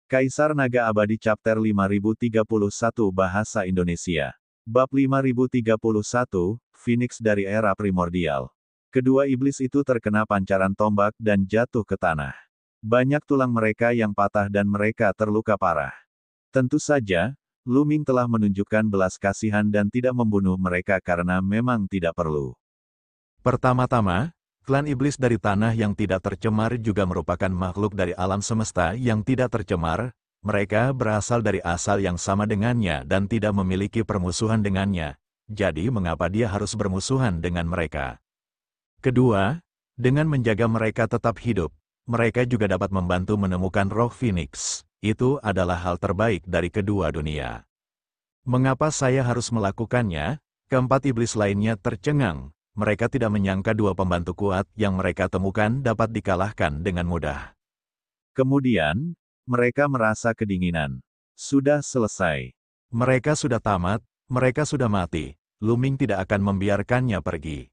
Kaisar Naga Abadi Chapter 5031 Bahasa Indonesia. Bab 5031, Phoenix dari Era Primordial. Kedua iblis itu terkena pancaran tombak dan jatuh ke tanah. Banyak tulang mereka yang patah dan mereka terluka parah. Tentu saja, Lu Ming telah menunjukkan belas kasihan dan tidak membunuh mereka karena memang tidak perlu. Pertama-tama, klan iblis dari tanah yang tidak tercemar juga merupakan makhluk dari alam semesta yang tidak tercemar. Mereka berasal dari asal yang sama dengannya dan tidak memiliki permusuhan dengannya. Jadi mengapa dia harus bermusuhan dengan mereka? Kedua, dengan menjaga mereka tetap hidup, mereka juga dapat membantu menemukan roh Phoenix. Itu adalah hal terbaik dari kedua dunia. Mengapa saya harus melakukannya? Keempat iblis lainnya tercengang. Mereka tidak menyangka dua pembantu kuat yang mereka temukan dapat dikalahkan dengan mudah. Kemudian, mereka merasa kedinginan. Sudah selesai. Mereka sudah tamat, mereka sudah mati. Lu Ming tidak akan membiarkannya pergi.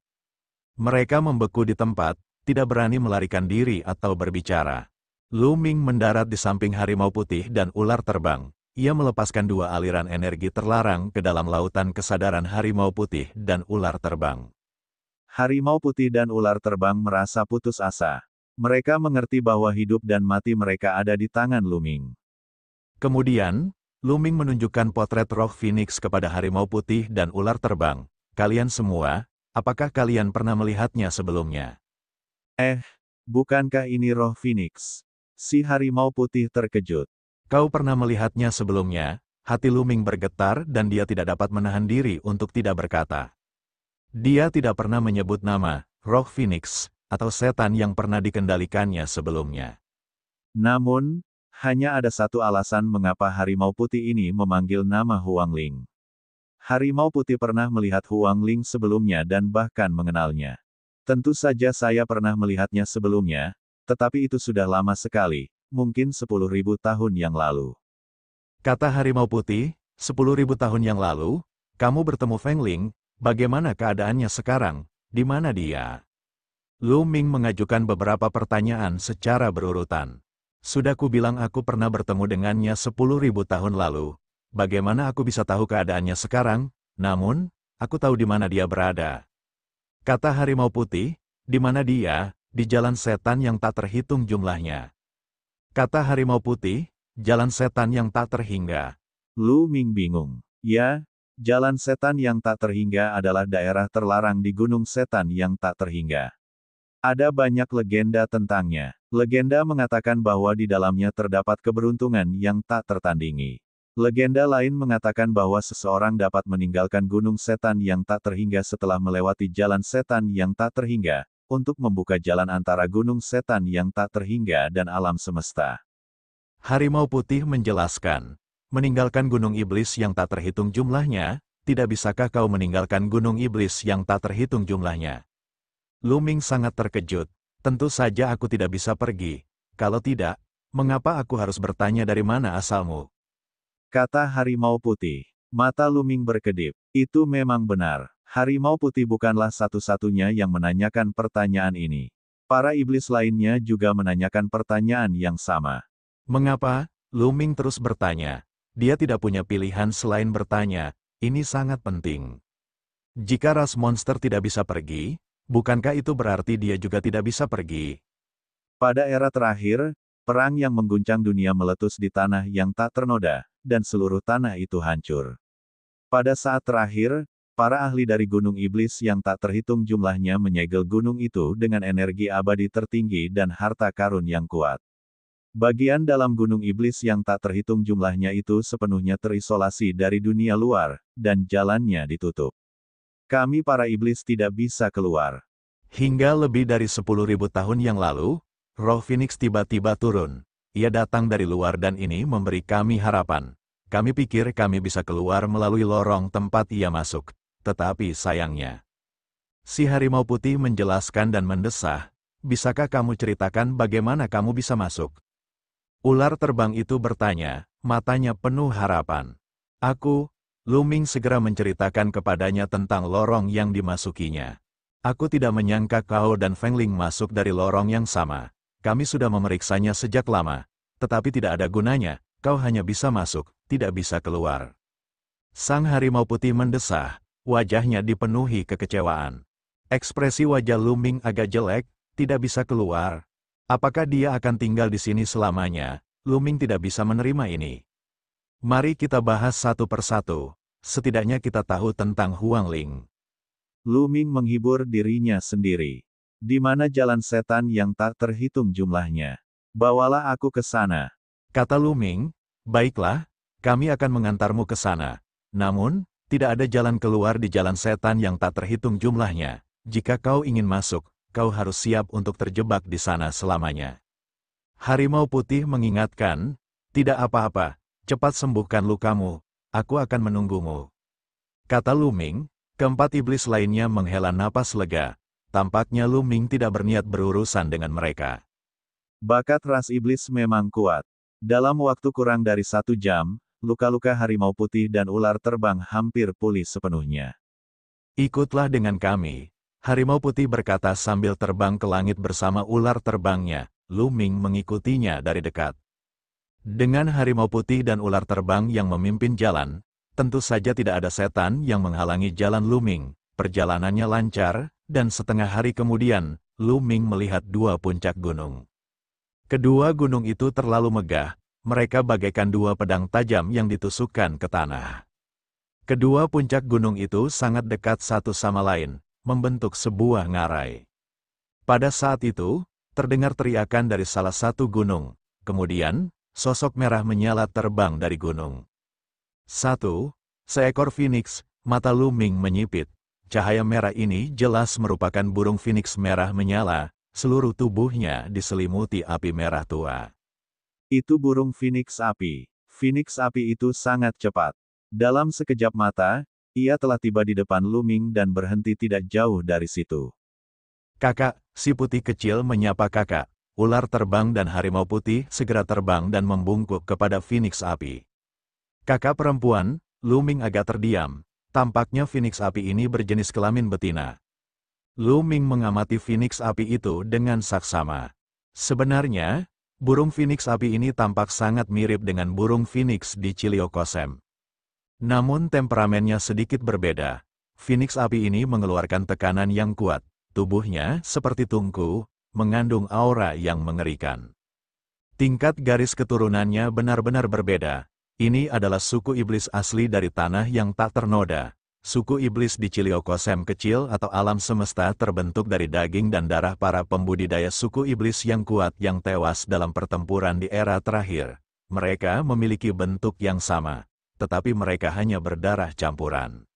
Mereka membeku di tempat, tidak berani melarikan diri atau berbicara. Lu Ming mendarat di samping harimau putih dan ular terbang. Ia melepaskan dua aliran energi terlarang ke dalam lautan kesadaran harimau putih dan ular terbang. Harimau putih dan ular terbang merasa putus asa. Mereka mengerti bahwa hidup dan mati mereka ada di tangan Lu Ming. Kemudian, Lu Ming menunjukkan potret roh Phoenix kepada harimau putih dan ular terbang. Kalian semua, apakah kalian pernah melihatnya sebelumnya? Bukankah ini roh Phoenix? Si harimau putih terkejut. Kau pernah melihatnya sebelumnya? Hati Lu Ming bergetar dan dia tidak dapat menahan diri untuk tidak berkata. Dia tidak pernah menyebut nama, roh Phoenix, atau setan yang pernah dikendalikannya sebelumnya. Namun, hanya ada satu alasan mengapa harimau putih ini memanggil nama Huang Ling. Harimau putih pernah melihat Huang Ling sebelumnya dan bahkan mengenalnya. Tentu saja saya pernah melihatnya sebelumnya, tetapi itu sudah lama sekali, mungkin 10.000 tahun yang lalu. Kata harimau putih, 10.000 tahun yang lalu, kamu bertemu Feng Ling. Bagaimana keadaannya sekarang? Di mana dia? Lu Ming mengajukan beberapa pertanyaan secara berurutan. Sudah kubilang aku pernah bertemu dengannya 10.000 tahun lalu. Bagaimana aku bisa tahu keadaannya sekarang? Namun, aku tahu di mana dia berada. Kata harimau putih, di mana dia? Di jalan setan yang tak terhitung jumlahnya. Kata harimau putih, jalan setan yang tak terhingga. Lu Ming bingung. Ya, jalan setan yang tak terhingga adalah daerah terlarang di Gunung Setan yang tak terhingga. Ada banyak legenda tentangnya. Legenda mengatakan bahwa di dalamnya terdapat keberuntungan yang tak tertandingi. Legenda lain mengatakan bahwa seseorang dapat meninggalkan Gunung Setan yang tak terhingga setelah melewati jalan setan yang tak terhingga, untuk membuka jalan antara Gunung Setan yang tak terhingga dan alam semesta. Harimau putih menjelaskan. Meninggalkan gunung iblis yang tak terhitung jumlahnya, tidak bisakah kau meninggalkan gunung iblis yang tak terhitung jumlahnya? Lu Ming sangat terkejut. Tentu saja aku tidak bisa pergi. Kalau tidak, mengapa aku harus bertanya dari mana asalmu? Kata harimau putih. Mata Lu Ming berkedip. Itu memang benar. Harimau putih bukanlah satu-satunya yang menanyakan pertanyaan ini. Para iblis lainnya juga menanyakan pertanyaan yang sama. Mengapa? Lu Ming terus bertanya. Dia tidak punya pilihan selain bertanya, ini sangat penting. Jika ras monster tidak bisa pergi, bukankah itu berarti dia juga tidak bisa pergi? Pada era terakhir, perang yang mengguncang dunia meletus di tanah yang tak ternoda, dan seluruh tanah itu hancur. Pada saat terakhir, para ahli dari Gunung Iblis yang tak terhitung jumlahnya menyegel gunung itu dengan energi abadi tertinggi dan harta karun yang kuat. Bagian dalam Gunung Iblis yang tak terhitung jumlahnya itu sepenuhnya terisolasi dari dunia luar, dan jalannya ditutup. Kami para iblis tidak bisa keluar. Hingga lebih dari 10.000 tahun yang lalu, roh Phoenix tiba-tiba turun. Ia datang dari luar dan ini memberi kami harapan. Kami pikir kami bisa keluar melalui lorong tempat ia masuk. Tetapi sayangnya. Si harimau putih menjelaskan dan mendesah, bisakah kamu ceritakan bagaimana kamu bisa masuk? Ular terbang itu bertanya, matanya penuh harapan. Lu Ming segera menceritakan kepadanya tentang lorong yang dimasukinya. Aku tidak menyangka kau dan Feng Ling masuk dari lorong yang sama. Kami sudah memeriksanya sejak lama, tetapi tidak ada gunanya. kau hanya bisa masuk, tidak bisa keluar. Sang harimau putih mendesah, wajahnya dipenuhi kekecewaan. Ekspresi wajah Luming agak jelek, tidak bisa keluar. Apakah dia akan tinggal di sini selamanya? Luming tidak bisa menerima ini. Mari kita bahas satu persatu. Setidaknya kita tahu tentang Huang Ling. Luming menghibur dirinya sendiri. Di mana jalan setan yang tak terhitung jumlahnya? Bawalah aku ke sana. Kata Luming, baiklah, kami akan mengantarmu ke sana. Namun, tidak ada jalan keluar di jalan setan yang tak terhitung jumlahnya. Jika kau ingin masuk, kau harus siap untuk terjebak di sana selamanya. Harimau putih mengingatkan, tidak apa-apa, cepat sembuhkan lukamu, aku akan menunggumu. Kata Luming, keempat iblis lainnya menghela napas lega. Tampaknya Luming tidak berniat berurusan dengan mereka. Bakat ras iblis memang kuat. Dalam waktu kurang dari 1 jam, luka-luka harimau putih dan ular terbang hampir pulih sepenuhnya. Ikutlah dengan kami. Harimau putih berkata sambil terbang ke langit bersama ular terbangnya. Luming mengikutinya dari dekat. Dengan harimau putih dan ular terbang yang memimpin jalan, tentu saja tidak ada setan yang menghalangi jalan Luming. Perjalanannya lancar, dan setengah hari kemudian, Luming melihat 2 puncak gunung. Kedua gunung itu terlalu megah. Mereka bagaikan 2 pedang tajam yang ditusukkan ke tanah. Kedua puncak gunung itu sangat dekat satu sama lain, membentuk sebuah ngarai. Pada saat itu, terdengar teriakan dari salah satu gunung. Kemudian, sosok merah menyala terbang dari gunung. Seekor phoenix, mata Luming menyipit. Cahaya merah ini jelas merupakan burung phoenix merah menyala, seluruh tubuhnya diselimuti api merah tua. Itu burung phoenix api. Phoenix api itu sangat cepat. Dalam sekejap mata, ia telah tiba di depan Luming dan berhenti tidak jauh dari situ. Kakak, si putih kecil menyapa kakak. Ular terbang dan harimau putih segera terbang dan membungkuk kepada phoenix api. Kakak perempuan, Luming agak terdiam. Tampaknya phoenix api ini berjenis kelamin betina. Luming mengamati phoenix api itu dengan saksama. Sebenarnya, burung phoenix api ini tampak sangat mirip dengan burung phoenix di Chiliocosem. Namun temperamennya sedikit berbeda. Phoenix api ini mengeluarkan tekanan yang kuat. Tubuhnya, seperti tungku, mengandung aura yang mengerikan. Tingkat garis keturunannya benar-benar berbeda. Ini adalah suku iblis asli dari tanah yang tak ternoda. Suku iblis di Chiliocosem kecil atau alam semesta terbentuk dari daging dan darah para pembudidaya suku iblis yang kuat yang tewas dalam pertempuran di era terakhir. Mereka memiliki bentuk yang sama, tetapi mereka hanya berdarah campuran.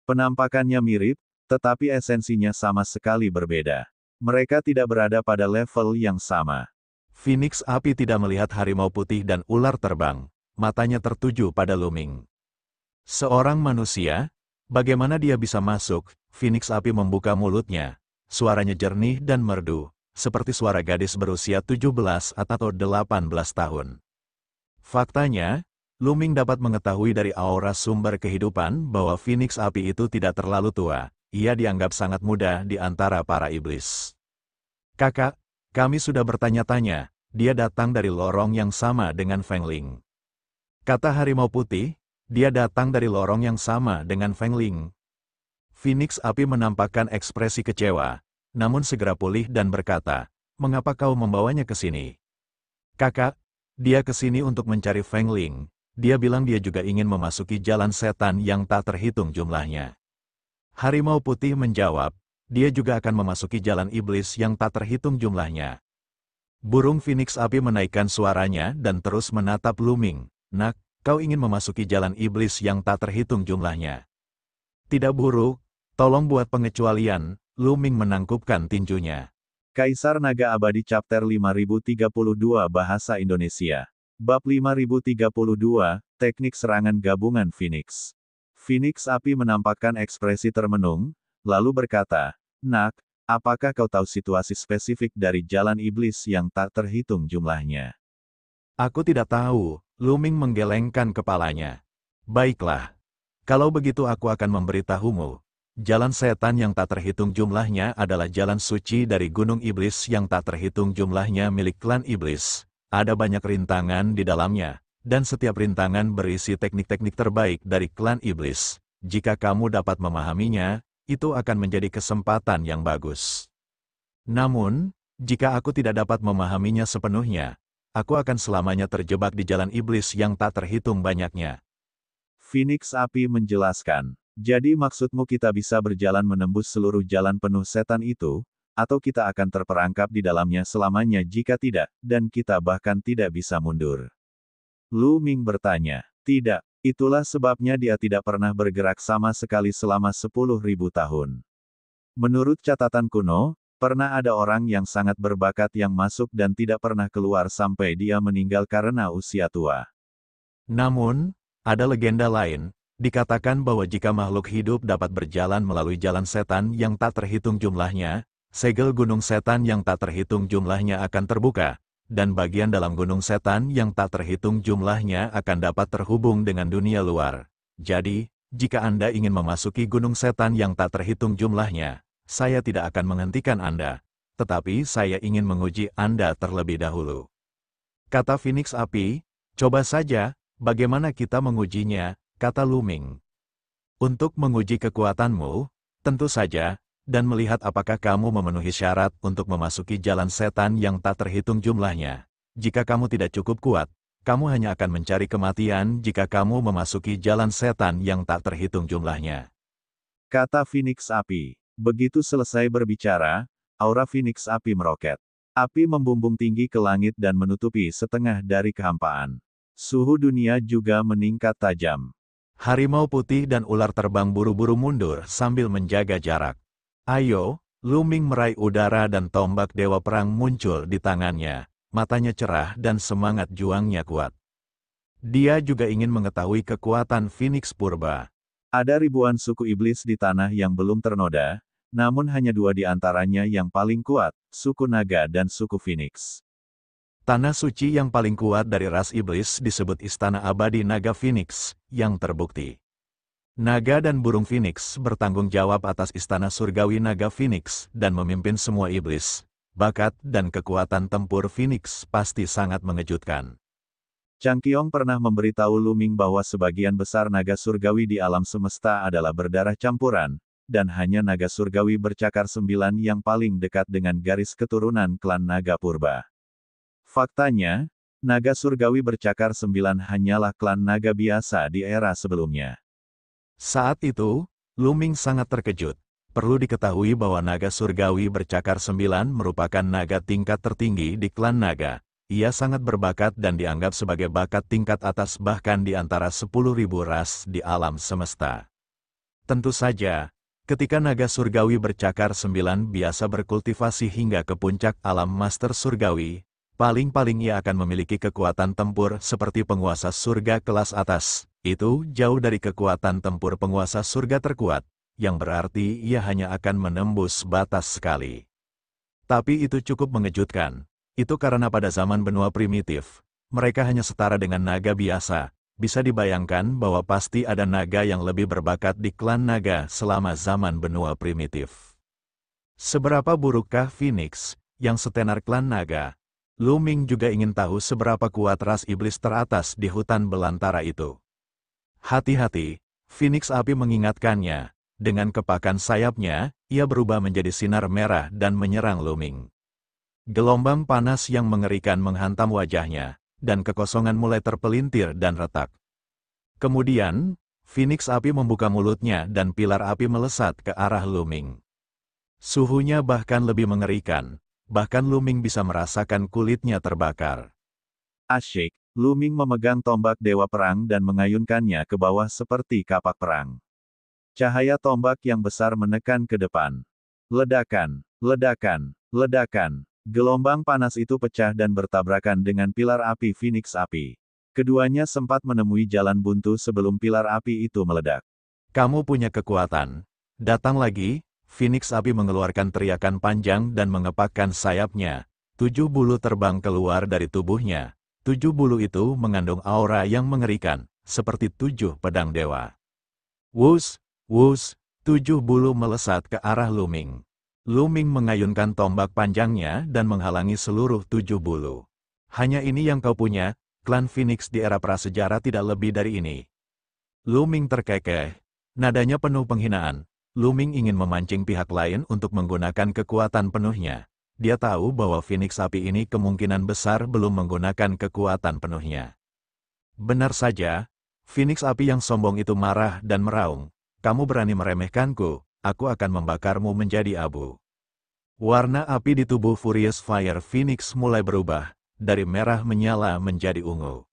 Penampakannya mirip, tetapi esensinya sama sekali berbeda. Mereka tidak berada pada level yang sama. Phoenix api tidak melihat harimau putih dan ular terbang. Matanya tertuju pada Luming. Seorang manusia, bagaimana dia bisa masuk? Phoenix api membuka mulutnya. Suaranya jernih dan merdu, seperti suara gadis berusia 17 atau 18 tahun. Faktanya, Luming dapat mengetahui dari aura sumber kehidupan bahwa Phoenix api itu tidak terlalu tua. Ia dianggap sangat muda di antara para iblis. Kakak, kami sudah bertanya-tanya, dia datang dari lorong yang sama dengan Feng Ling. Kata harimau putih, dia datang dari lorong yang sama dengan Feng Ling. Phoenix api menampakkan ekspresi kecewa, namun segera pulih dan berkata, mengapa kau membawanya ke sini? Kakak, dia ke sini untuk mencari Feng Ling. Dia bilang dia juga ingin memasuki jalan setan yang tak terhitung jumlahnya. Harimau putih menjawab, dia juga akan memasuki jalan iblis yang tak terhitung jumlahnya. Burung Phoenix api menaikkan suaranya dan terus menatap Luming. Nak, kau ingin memasuki jalan iblis yang tak terhitung jumlahnya. Tidak buruk, tolong buat pengecualian. Luming menangkupkan tinjunya. Kaisar Naga Abadi Chapter 5032 Bahasa Indonesia. Bab 5032, Teknik Serangan Gabungan Phoenix. Phoenix api menampakkan ekspresi termenung, lalu berkata, Nak, apakah kau tahu situasi spesifik dari jalan iblis yang tak terhitung jumlahnya? Aku tidak tahu. Luming menggelengkan kepalanya. Baiklah. Kalau begitu aku akan memberitahumu. Jalan setan yang tak terhitung jumlahnya adalah jalan suci dari Gunung Iblis yang tak terhitung jumlahnya milik klan Iblis. Ada banyak rintangan di dalamnya, Dan setiap rintangan berisi teknik-teknik terbaik dari klan iblis. Jika kamu dapat memahaminya, itu akan menjadi kesempatan yang bagus. Namun, jika aku tidak dapat memahaminya sepenuhnya, aku akan selamanya terjebak di jalan iblis yang tak terhitung banyaknya. Phoenix Api menjelaskan, jadi maksudmu kita bisa berjalan menembus seluruh jalan penuh setan itu, atau kita akan terperangkap di dalamnya selamanya jika tidak, dan kita bahkan tidak bisa mundur. Lu Ming bertanya, tidak, itulah sebabnya dia tidak pernah bergerak sama sekali selama 10.000 tahun. Menurut catatan kuno, pernah ada orang yang sangat berbakat yang masuk dan tidak pernah keluar sampai dia meninggal karena usia tua. Namun, ada legenda lain, dikatakan bahwa jika makhluk hidup dapat berjalan melalui jalan setan yang tak terhitung jumlahnya, segel gunung setan yang tak terhitung jumlahnya akan terbuka, dan bagian dalam gunung setan yang tak terhitung jumlahnya akan dapat terhubung dengan dunia luar. Jadi, jika Anda ingin memasuki gunung setan yang tak terhitung jumlahnya, saya tidak akan menghentikan Anda, tetapi saya ingin menguji Anda terlebih dahulu. Kata Phoenix Api, coba saja, bagaimana kita mengujinya, kata Lu Ming. Untuk menguji kekuatanmu, tentu saja, dan melihat apakah kamu memenuhi syarat untuk memasuki jalan setan yang tak terhitung jumlahnya. Jika kamu tidak cukup kuat, kamu hanya akan mencari kematian jika kamu memasuki jalan setan yang tak terhitung jumlahnya. Kata Phoenix Api. Begitu selesai berbicara, aura Phoenix Api meroket. Api membumbung tinggi ke langit dan menutupi setengah dari kehampaan. Suhu dunia juga meningkat tajam. Harimau putih dan ular terbang buru-buru mundur sambil menjaga jarak. Ayo, Lu Ming meraih udara dan tombak Dewa Perang muncul di tangannya. Matanya cerah dan semangat juangnya kuat. Dia juga ingin mengetahui kekuatan Phoenix Purba. Ada ribuan suku iblis di tanah yang belum ternoda, namun hanya 2 di antaranya yang paling kuat, suku naga dan suku Phoenix. Tanah suci yang paling kuat dari ras iblis disebut Istana Abadi Naga Phoenix, yang terbukti. Naga dan burung Phoenix bertanggung jawab atas Istana Surgawi Naga Phoenix dan memimpin semua iblis. Bakat dan kekuatan tempur Phoenix pasti sangat mengejutkan. Chang Qiong pernah memberitahu Lu Ming bahwa sebagian besar naga surgawi di alam semesta adalah berdarah campuran, dan hanya naga surgawi bercakar 9 yang paling dekat dengan garis keturunan klan naga purba. Faktanya, naga surgawi bercakar 9 hanyalah klan naga biasa di era sebelumnya. Saat itu, Lu Ming sangat terkejut. Perlu diketahui bahwa naga surgawi bercakar 9 merupakan naga tingkat tertinggi di klan naga. Ia sangat berbakat dan dianggap sebagai bakat tingkat atas bahkan di antara 10.000 ras di alam semesta. Tentu saja, ketika naga surgawi bercakar 9 biasa berkultivasi hingga ke puncak alam master surgawi, paling-paling ia akan memiliki kekuatan tempur seperti penguasa surga kelas atas. Itu jauh dari kekuatan tempur penguasa surga terkuat, yang berarti ia hanya akan menembus batas sekali. Tapi itu cukup mengejutkan. Itu karena pada zaman benua primitif, mereka hanya setara dengan naga biasa. Bisa dibayangkan bahwa pasti ada naga yang lebih berbakat di klan naga selama zaman benua primitif. Seberapa burukkah Phoenix, yang setenar klan naga? Lu Ming juga ingin tahu seberapa kuat ras iblis teratas di hutan belantara itu. Hati-hati, Phoenix Api mengingatkannya. Dengan kepakan sayapnya, ia berubah menjadi sinar merah dan menyerang Lu Ming. Gelombang panas yang mengerikan menghantam wajahnya, dan kekosongan mulai terpelintir dan retak. Kemudian, Phoenix Api membuka mulutnya dan pilar api melesat ke arah Lu Ming. Suhunya bahkan lebih mengerikan, bahkan Lu Ming bisa merasakan kulitnya terbakar. Asyik. Lu Ming memegang tombak Dewa Perang dan mengayunkannya ke bawah seperti kapak perang. Cahaya tombak yang besar menekan ke depan. Ledakan, ledakan, ledakan. Gelombang panas itu pecah dan bertabrakan dengan pilar api Phoenix Api. Keduanya sempat menemui jalan buntu sebelum pilar api itu meledak. Kamu punya kekuatan. Datang lagi, Phoenix Api mengeluarkan teriakan panjang dan mengepakkan sayapnya. 7 bulu terbang keluar dari tubuhnya. 7 bulu itu mengandung aura yang mengerikan, seperti 7 pedang dewa. Wus, wus, 7 bulu melesat ke arah Lu Ming. Lu Ming mengayunkan tombak panjangnya dan menghalangi seluruh 7 bulu. Hanya ini yang kau punya, klan Phoenix di era prasejarah tidak lebih dari ini. Lu Ming terkekeh. Nadanya penuh penghinaan. Lu Ming ingin memancing pihak lain untuk menggunakan kekuatan penuhnya. Dia tahu bahwa Phoenix Api ini kemungkinan besar belum menggunakan kekuatan penuhnya. Benar saja, Phoenix Api yang sombong itu marah dan meraung. Kamu berani meremehkanku, aku akan membakarmu menjadi abu. Warna api di tubuh Furious Fire Phoenix mulai berubah, dari merah menyala menjadi ungu.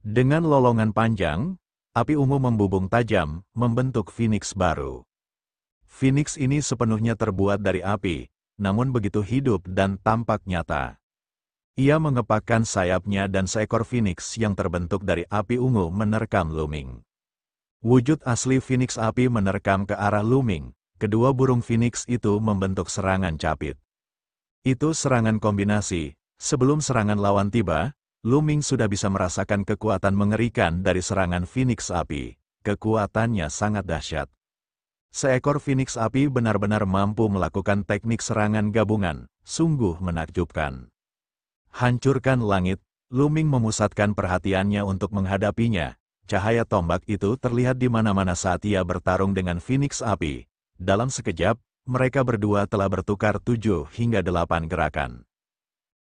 Dengan lolongan panjang, api ungu membubung tajam, membentuk Phoenix baru. Phoenix ini sepenuhnya terbuat dari api, namun begitu hidup dan tampak nyata. Ia mengepakkan sayapnya dan seekor Phoenix yang terbentuk dari api ungu menerkam Lu Ming. Wujud asli Phoenix Api menerkam ke arah Lu Ming. Kedua burung Phoenix itu membentuk serangan capit. Itu serangan kombinasi. Sebelum serangan lawan tiba, Lu Ming sudah bisa merasakan kekuatan mengerikan dari serangan Phoenix Api. Kekuatannya sangat dahsyat. Seekor Phoenix Api benar-benar mampu melakukan teknik serangan gabungan. Sungguh menakjubkan. Hancurkan langit, Lu Ming memusatkan perhatiannya untuk menghadapinya. Cahaya tombak itu terlihat di mana-mana saat ia bertarung dengan Phoenix Api. Dalam sekejap, mereka berdua telah bertukar 7 hingga 8 gerakan.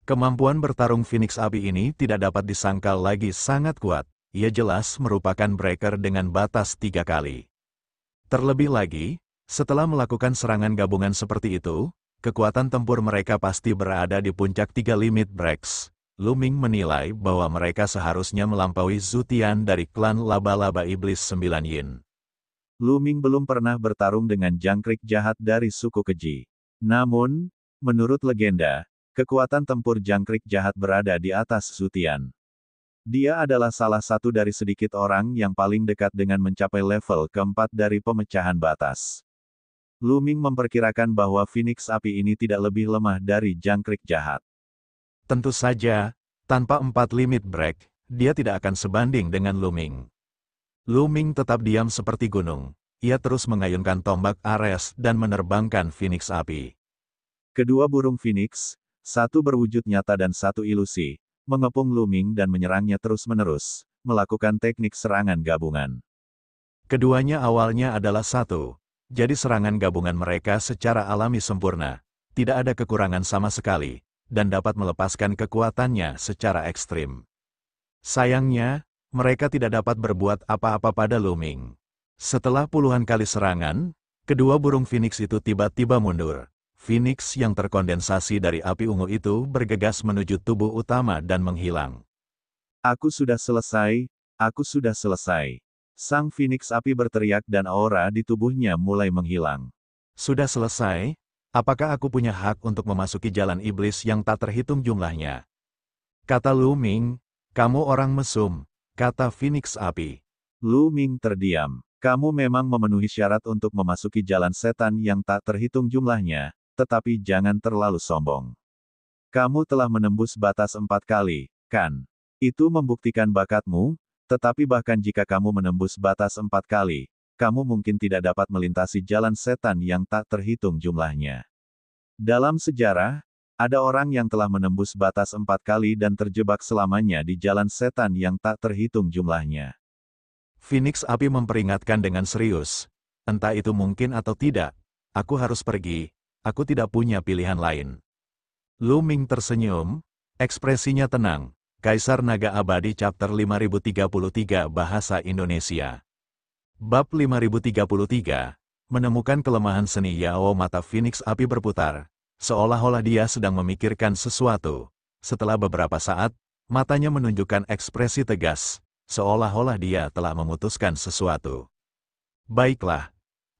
Kemampuan bertarung Phoenix Api ini tidak dapat disangkal lagi sangat kuat. Ia jelas merupakan breaker dengan batas 3 kali. Terlebih lagi, setelah melakukan serangan gabungan seperti itu, kekuatan tempur mereka pasti berada di puncak 3 limit breaks. Lu Ming menilai bahwa mereka seharusnya melampaui Zhu Tian dari klan Laba-Laba Iblis 9 Yin. Lu Ming belum pernah bertarung dengan jangkrik jahat dari suku keji. Namun, menurut legenda, kekuatan tempur jangkrik jahat berada di atas Zhu Tian. Dia adalah salah satu dari sedikit orang yang paling dekat dengan mencapai level keempat dari pemecahan batas. Lu Ming memperkirakan bahwa Phoenix Api ini tidak lebih lemah dari jangkrik jahat. Tentu saja, tanpa 4 limit break, dia tidak akan sebanding dengan Lu Ming. Lu Ming tetap diam seperti gunung. Ia terus mengayunkan tombak Ares dan menerbangkan Phoenix Api. Kedua burung Phoenix, satu berwujud nyata dan satu ilusi, mengepung Lu Ming dan menyerangnya terus-menerus, melakukan teknik serangan gabungan. Keduanya awalnya adalah satu, jadi serangan gabungan mereka secara alami sempurna, tidak ada kekurangan sama sekali, dan dapat melepaskan kekuatannya secara ekstrim. Sayangnya, mereka tidak dapat berbuat apa-apa pada Lu Ming. Setelah puluhan kali serangan, kedua burung Phoenix itu tiba-tiba mundur. Phoenix yang terkondensasi dari api ungu itu bergegas menuju tubuh utama dan menghilang. Aku sudah selesai, aku sudah selesai. Sang Phoenix Api berteriak dan aura di tubuhnya mulai menghilang. Sudah selesai? Apakah aku punya hak untuk memasuki jalan iblis yang tak terhitung jumlahnya? Kata Lu Ming, kamu orang mesum, kata Phoenix Api. Lu Ming terdiam. Kamu memang memenuhi syarat untuk memasuki jalan setan yang tak terhitung jumlahnya, tetapi jangan terlalu sombong. Kamu telah menembus batas 4 kali, kan? Itu membuktikan bakatmu, tetapi bahkan jika kamu menembus batas 4 kali, kamu mungkin tidak dapat melintasi jalan setan yang tak terhitung jumlahnya. Dalam sejarah, ada orang yang telah menembus batas 4 kali dan terjebak selamanya di jalan setan yang tak terhitung jumlahnya. Phoenix Api memperingatkan dengan serius. Entah itu mungkin atau tidak, aku harus pergi, aku tidak punya pilihan lain. Lu Ming tersenyum, ekspresinya tenang. Kaisar Naga Abadi Chapter 5033 Bahasa Indonesia. Bab 5033, menemukan kelemahan seni Yao. Mata Phoenix Api berputar, seolah-olah dia sedang memikirkan sesuatu. Setelah beberapa saat, matanya menunjukkan ekspresi tegas, seolah-olah dia telah memutuskan sesuatu. Baiklah,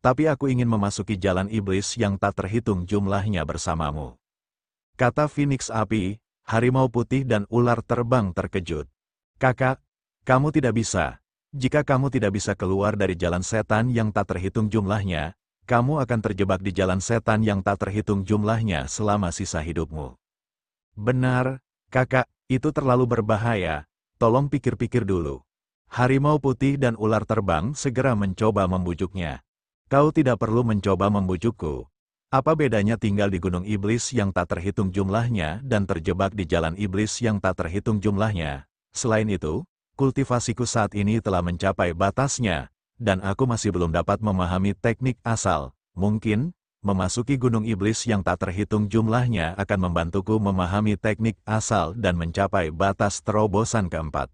tapi aku ingin memasuki jalan iblis yang tak terhitung jumlahnya bersamamu. Kata Phoenix Api, harimau putih dan ular terbang terkejut. Kakak, kamu tidak bisa. Jika kamu tidak bisa keluar dari jalan setan yang tak terhitung jumlahnya, kamu akan terjebak di jalan setan yang tak terhitung jumlahnya selama sisa hidupmu. Benar, kakak, itu terlalu berbahaya. Tolong pikir-pikir dulu. Harimau putih dan ular terbang segera mencoba membujuknya. Kau tidak perlu mencoba membujukku. Apa bedanya tinggal di gunung iblis yang tak terhitung jumlahnya dan terjebak di jalan iblis yang tak terhitung jumlahnya? Selain itu, kultivasiku saat ini telah mencapai batasnya, dan aku masih belum dapat memahami teknik asal. Mungkin, memasuki Gunung Iblis yang tak terhitung jumlahnya akan membantuku memahami teknik asal dan mencapai batas terobosan keempat.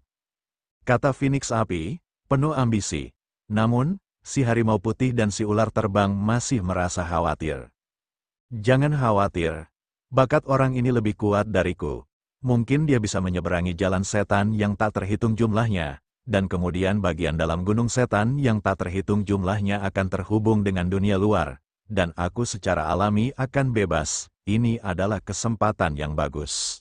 Kata Phoenix Api, penuh ambisi. Namun, si harimau putih dan si ular terbang masih merasa khawatir. Jangan khawatir. Bakat orang ini lebih kuat dariku. Mungkin dia bisa menyeberangi jalan setan yang tak terhitung jumlahnya, dan kemudian bagian dalam gunung setan yang tak terhitung jumlahnya akan terhubung dengan dunia luar, dan aku secara alami akan bebas. Ini adalah kesempatan yang bagus.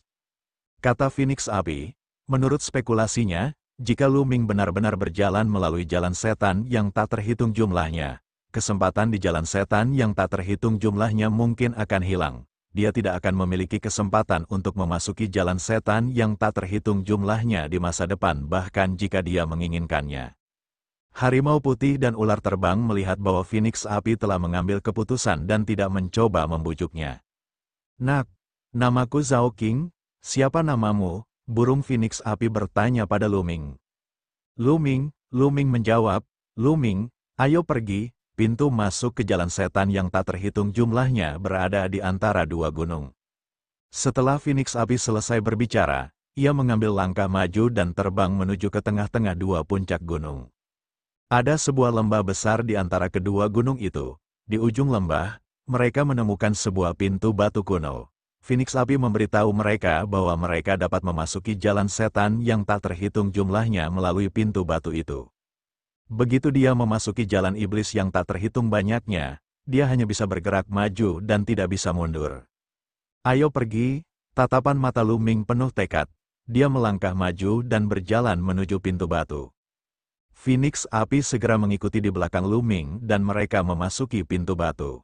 Kata Phoenix Api, menurut spekulasinya, jika Lu Ming benar-benar berjalan melalui jalan setan yang tak terhitung jumlahnya, kesempatan di jalan setan yang tak terhitung jumlahnya mungkin akan hilang. Dia tidak akan memiliki kesempatan untuk memasuki jalan setan yang tak terhitung jumlahnya di masa depan bahkan jika dia menginginkannya. Harimau putih dan ular terbang melihat bahwa Phoenix Api telah mengambil keputusan dan tidak mencoba membujuknya. Nak, namaku Zhao Qing, siapa namamu? Burung Phoenix Api bertanya pada Lu Ming. Lu Ming menjawab, Lu Ming, ayo pergi. Pintu masuk ke jalan setan yang tak terhitung jumlahnya berada di antara dua gunung. Setelah Phoenix Api selesai berbicara, ia mengambil langkah maju dan terbang menuju ke tengah-tengah dua puncak gunung. Ada sebuah lembah besar di antara kedua gunung itu. Di ujung lembah, mereka menemukan sebuah pintu batu kuno. Phoenix Api memberitahu mereka bahwa mereka dapat memasuki jalan setan yang tak terhitung jumlahnya melalui pintu batu itu. Begitu dia memasuki jalan iblis yang tak terhitung banyaknya, dia hanya bisa bergerak maju dan tidak bisa mundur. Ayo pergi, tatapan mata Lu Ming penuh tekad. Dia melangkah maju dan berjalan menuju pintu batu. Phoenix Api segera mengikuti di belakang Lu Ming dan mereka memasuki pintu batu.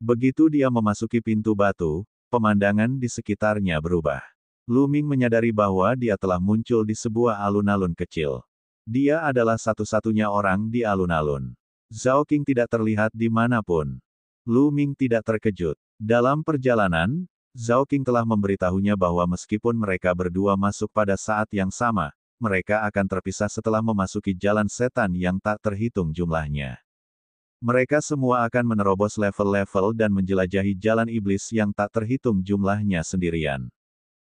Begitu dia memasuki pintu batu, pemandangan di sekitarnya berubah. Lu Ming menyadari bahwa dia telah muncul di sebuah alun-alun kecil. Dia adalah satu-satunya orang di alun-alun. Zhao Qing tidak terlihat di manapun. Lu Ming tidak terkejut. Dalam perjalanan, Zhao Qing telah memberitahunya bahwa meskipun mereka berdua masuk pada saat yang sama, mereka akan terpisah setelah memasuki jalan setan yang tak terhitung jumlahnya. Mereka semua akan menerobos level-level dan menjelajahi jalan iblis yang tak terhitung jumlahnya sendirian.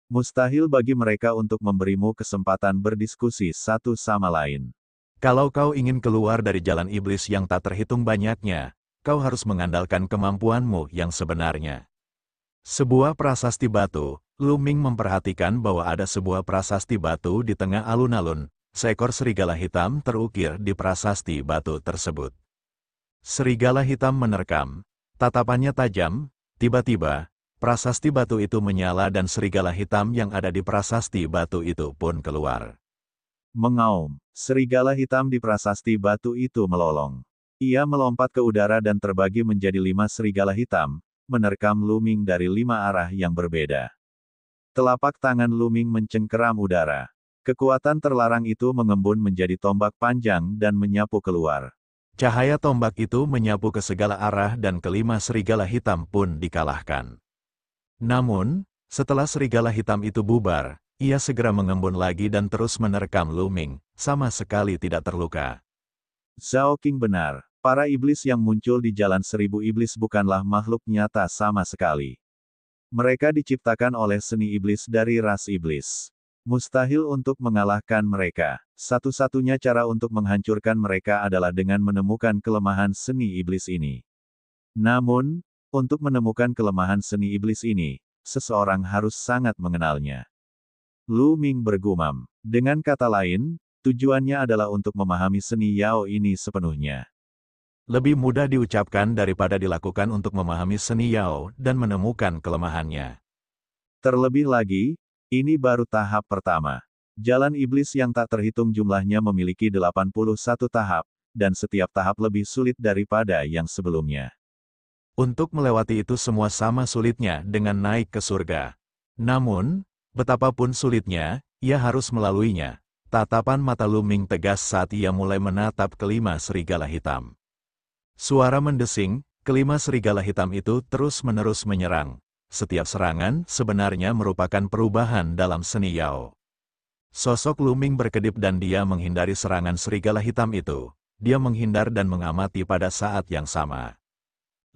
Mustahil bagi mereka untuk memberimu kesempatan berdiskusi satu sama lain. Kalau kau ingin keluar dari jalan iblis yang tak terhitung banyaknya, kau harus mengandalkan kemampuanmu yang sebenarnya. Sebuah prasasti batu, Lu Ming memperhatikan bahwa ada sebuah prasasti batu di tengah alun-alun. Seekor serigala hitam terukir di prasasti batu tersebut. Serigala hitam menerkam, tatapannya tajam, tiba-tiba, prasasti batu itu menyala dan serigala hitam yang ada di prasasti batu itu pun keluar. Mengaum, serigala hitam di prasasti batu itu melolong. Ia melompat ke udara dan terbagi menjadi 5 serigala hitam, menerkam Lu Ming dari 5 arah yang berbeda. Telapak tangan Lu Ming mencengkeram udara. Kekuatan terlarang itu mengembun menjadi tombak panjang dan menyapu keluar. Cahaya tombak itu menyapu ke segala arah dan kelima serigala hitam pun dikalahkan. Namun, setelah serigala hitam itu bubar, ia segera mengembun lagi dan terus menerkam Lu Ming, sama sekali tidak terluka. Zhao Qing benar, para iblis yang muncul di jalan 1000 iblis bukanlah makhluk nyata sama sekali. Mereka diciptakan oleh seni iblis dari ras iblis. Mustahil untuk mengalahkan mereka. Satu-satunya cara untuk menghancurkan mereka adalah dengan menemukan kelemahan seni iblis ini. Namun, untuk menemukan kelemahan seni iblis ini, seseorang harus sangat mengenalnya. Lu Ming bergumam. Dengan kata lain, tujuannya adalah untuk memahami seni Yao ini sepenuhnya. Lebih mudah diucapkan daripada dilakukan untuk memahami seni Yao dan menemukan kelemahannya. Terlebih lagi, ini baru tahap pertama. Jalan iblis yang tak terhitung jumlahnya memiliki 81 tahap, dan setiap tahap lebih sulit daripada yang sebelumnya. Untuk melewati itu semua sama sulitnya dengan naik ke surga. Namun, betapapun sulitnya, ia harus melaluinya. Tatapan mata Lu Ming tegas saat ia mulai menatap kelima serigala hitam. Suara mendesing, kelima serigala hitam itu terus-menerus menyerang. Setiap serangan sebenarnya merupakan perubahan dalam seni Yao. Sosok Luming berkedip dan dia menghindari serangan serigala hitam itu. Dia menghindar dan mengamati pada saat yang sama.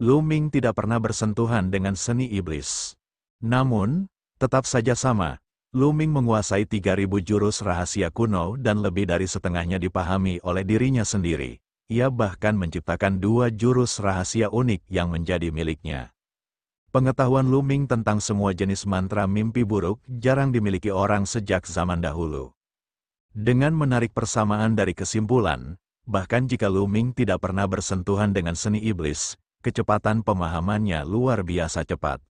Luming tidak pernah bersentuhan dengan seni iblis. Namun, tetap saja sama. Luming menguasai 3.000 jurus rahasia kuno dan lebih dari setengahnya dipahami oleh dirinya sendiri. Ia bahkan menciptakan 2 jurus rahasia unik yang menjadi miliknya. Pengetahuan Luming tentang semua jenis mantra mimpi buruk jarang dimiliki orang sejak zaman dahulu. Dengan menarik persamaan dari kesimpulan, bahkan jika Luming tidak pernah bersentuhan dengan seni iblis, kecepatan pemahamannya luar biasa cepat.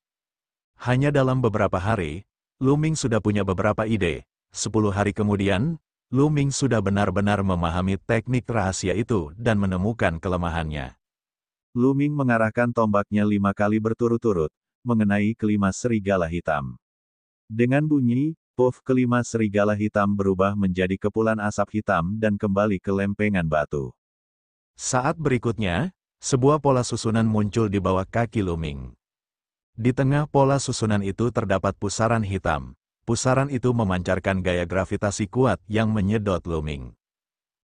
Hanya dalam beberapa hari, Luming sudah punya beberapa ide. 10 hari kemudian, Luming sudah benar-benar memahami teknik rahasia itu dan menemukan kelemahannya. Luming mengarahkan tombaknya 5 kali berturut-turut, mengenai kelima serigala hitam. Dengan bunyi, puff, kelima serigala hitam berubah menjadi kepulan asap hitam dan kembali ke lempengan batu. Saat berikutnya, sebuah pola susunan muncul di bawah kaki Luming. Di tengah pola susunan itu terdapat pusaran hitam. Pusaran itu memancarkan gaya gravitasi kuat yang menyedot Luming.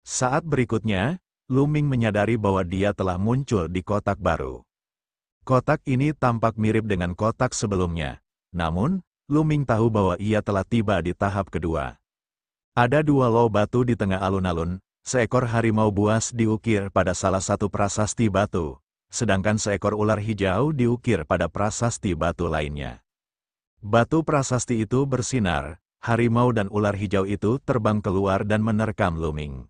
Saat berikutnya, Luming menyadari bahwa dia telah muncul di kotak baru. Kotak ini tampak mirip dengan kotak sebelumnya. Namun, Luming tahu bahwa ia telah tiba di tahap kedua. Ada 2 loh batu di tengah alun-alun, seekor harimau buas diukir pada salah satu prasasti batu, sedangkan seekor ular hijau diukir pada prasasti batu lainnya. Batu prasasti itu bersinar, harimau dan ular hijau itu terbang keluar dan menerkam Luming.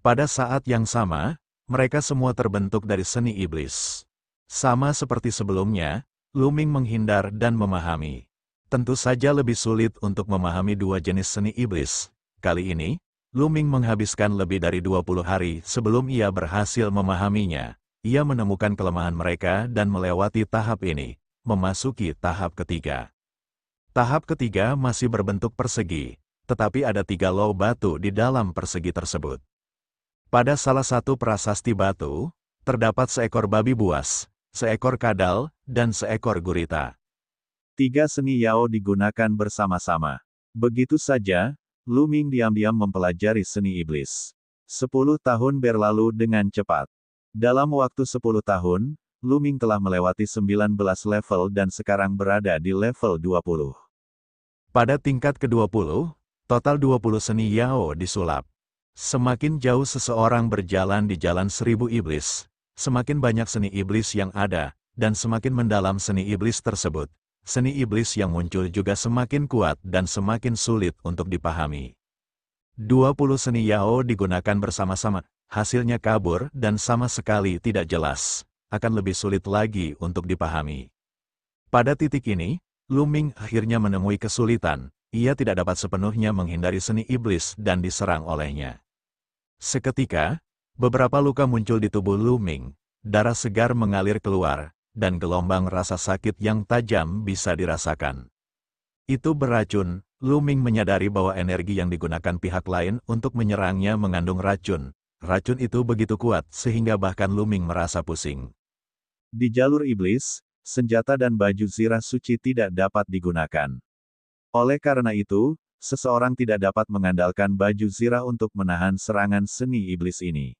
Pada saat yang sama, mereka semua terbentuk dari seni iblis. Sama seperti sebelumnya, Luming menghindar dan memahami. Tentu saja lebih sulit untuk memahami 2 jenis seni iblis. Kali ini, Luming menghabiskan lebih dari 20 hari sebelum ia berhasil memahaminya. Ia menemukan kelemahan mereka dan melewati tahap ini, memasuki tahap ketiga. Tahap ketiga masih berbentuk persegi, tetapi ada 3 loh batu di dalam persegi tersebut. Pada salah satu prasasti batu, terdapat seekor babi buas, seekor kadal, dan seekor gurita. 3 seni Yao digunakan bersama-sama. Begitu saja, Luming diam-diam mempelajari seni iblis. 10 tahun berlalu dengan cepat. Dalam waktu 10 tahun, Luming telah melewati 19 level dan sekarang berada di level 20. Pada tingkat ke-20, total 20 seni Yao disulap. Semakin jauh seseorang berjalan di jalan 1000 iblis, semakin banyak seni iblis yang ada, dan semakin mendalam seni iblis tersebut. Seni iblis yang muncul juga semakin kuat dan semakin sulit untuk dipahami. 20 seni Yao digunakan bersama-sama, hasilnya kabur dan sama sekali tidak jelas, akan lebih sulit lagi untuk dipahami. Pada titik ini, Luming akhirnya menemui kesulitan, ia tidak dapat sepenuhnya menghindari seni iblis dan diserang olehnya. Seketika, beberapa luka muncul di tubuh Luming, darah segar mengalir keluar, dan gelombang rasa sakit yang tajam bisa dirasakan. Itu beracun. Luming menyadari bahwa energi yang digunakan pihak lain untuk menyerangnya mengandung racun. Racun itu begitu kuat sehingga bahkan Luming merasa pusing. Di jalur iblis, senjata dan baju zirah suci tidak dapat digunakan. Oleh karena itu, seseorang tidak dapat mengandalkan baju zirah untuk menahan serangan seni iblis ini.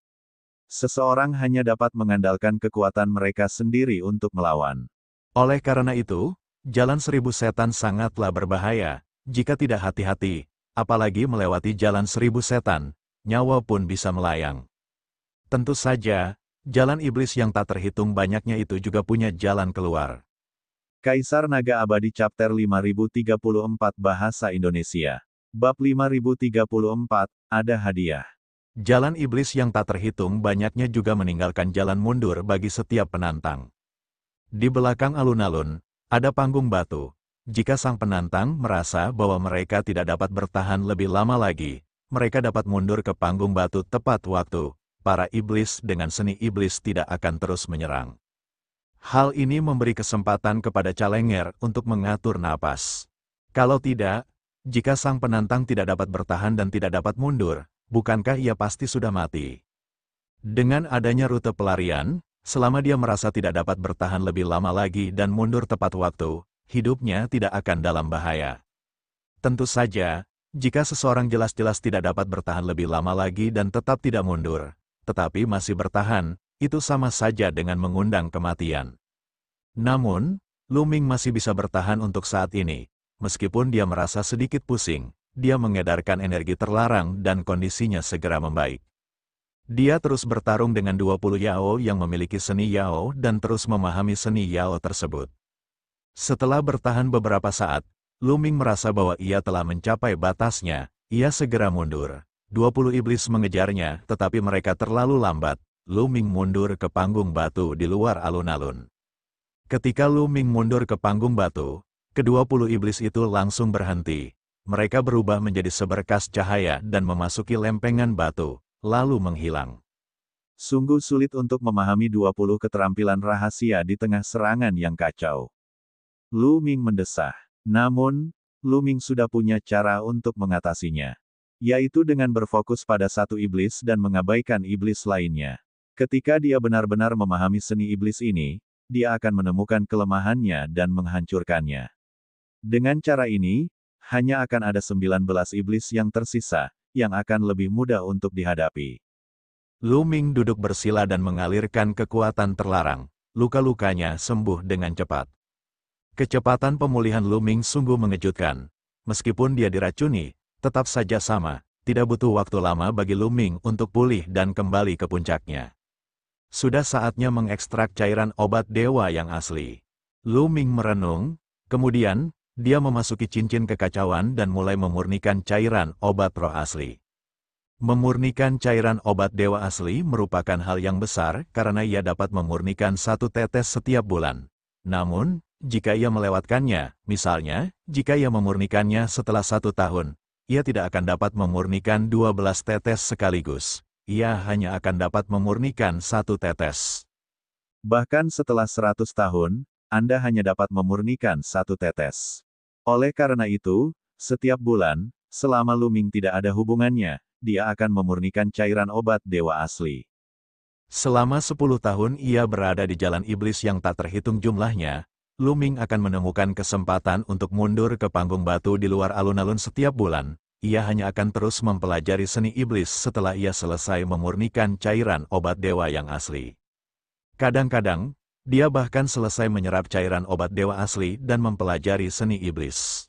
Seseorang hanya dapat mengandalkan kekuatan mereka sendiri untuk melawan. Oleh karena itu, jalan 1000 setan sangatlah berbahaya. Jika tidak hati-hati, apalagi melewati jalan 1000 setan, nyawa pun bisa melayang. Tentu saja, jalan iblis yang tak terhitung banyaknya itu juga punya jalan keluar. Kaisar Naga Abadi Chapter 5034 Bahasa Indonesia. Bab 5034, ada hadiah. Jalan iblis yang tak terhitung banyaknya juga meninggalkan jalan mundur bagi setiap penantang. Di belakang alun-alun, ada panggung batu. Jika sang penantang merasa bahwa mereka tidak dapat bertahan lebih lama lagi, mereka dapat mundur ke panggung batu tepat waktu. Para iblis dengan seni iblis tidak akan terus menyerang. Hal ini memberi kesempatan kepada Challenger untuk mengatur napas. Kalau tidak, jika sang penantang tidak dapat bertahan dan tidak dapat mundur, bukankah ia pasti sudah mati? Dengan adanya rute pelarian, selama dia merasa tidak dapat bertahan lebih lama lagi dan mundur tepat waktu, hidupnya tidak akan dalam bahaya. Tentu saja, Jika seseorang jelas-jelas tidak dapat bertahan lebih lama lagi dan tetap tidak mundur, tetapi masih bertahan, itu sama saja dengan mengundang kematian. Namun, Lu Ming masih bisa bertahan untuk saat ini. Meskipun dia merasa sedikit pusing, dia mengedarkan energi terlarang dan kondisinya segera membaik. Dia terus bertarung dengan 20 Yao yang memiliki seni Yao dan terus memahami seni Yao tersebut. Setelah bertahan beberapa saat, Lu Ming merasa bahwa ia telah mencapai batasnya. Ia segera mundur. 20 iblis mengejarnya, tetapi mereka terlalu lambat. Lu Ming mundur ke panggung batu di luar alun-alun. Ketika Lu Ming mundur ke panggung batu, ke-20 iblis itu langsung berhenti. Mereka berubah menjadi seberkas cahaya dan memasuki lempengan batu, lalu menghilang. Sungguh sulit untuk memahami 20 keterampilan rahasia di tengah serangan yang kacau. Lu Ming mendesah. Namun, Lu Ming sudah punya cara untuk mengatasinya. Yaitu dengan berfokus pada satu iblis dan mengabaikan iblis lainnya. Ketika dia benar-benar memahami seni iblis ini, dia akan menemukan kelemahannya dan menghancurkannya. Dengan cara ini, hanya akan ada 19 iblis yang tersisa, yang akan lebih mudah untuk dihadapi. Lu Ming duduk bersila dan mengalirkan kekuatan terlarang. Luka-lukanya sembuh dengan cepat. Kecepatan pemulihan Lu Ming sungguh mengejutkan. Meskipun dia diracuni, tetap saja sama, tidak butuh waktu lama bagi Lu Ming untuk pulih dan kembali ke puncaknya. Sudah saatnya mengekstrak cairan obat dewa yang asli. Lu Ming merenung, kemudian, dia memasuki cincin kekacauan dan mulai memurnikan cairan obat roh asli. Memurnikan cairan obat dewa asli merupakan hal yang besar karena ia dapat memurnikan 1 tetes setiap bulan. Namun, jika ia melewatkannya, misalnya, jika ia memurnikannya setelah 1 tahun, ia tidak akan dapat memurnikan 12 tetes sekaligus. Ia hanya akan dapat memurnikan 1 tetes. Bahkan setelah 100 tahun, Anda hanya dapat memurnikan 1 tetes. Oleh karena itu, setiap bulan, selama Lu Ming tidak ada hubungannya, dia akan memurnikan cairan obat dewa asli. Selama 10 tahun ia berada di jalan iblis yang tak terhitung jumlahnya, Lu Ming akan menemukan kesempatan untuk mundur ke panggung batu di luar alun-alun setiap bulan. Ia hanya akan terus mempelajari seni iblis setelah ia selesai memurnikan cairan obat dewa yang asli. Kadang-kadang, dia bahkan selesai menyerap cairan obat dewa asli dan mempelajari seni iblis.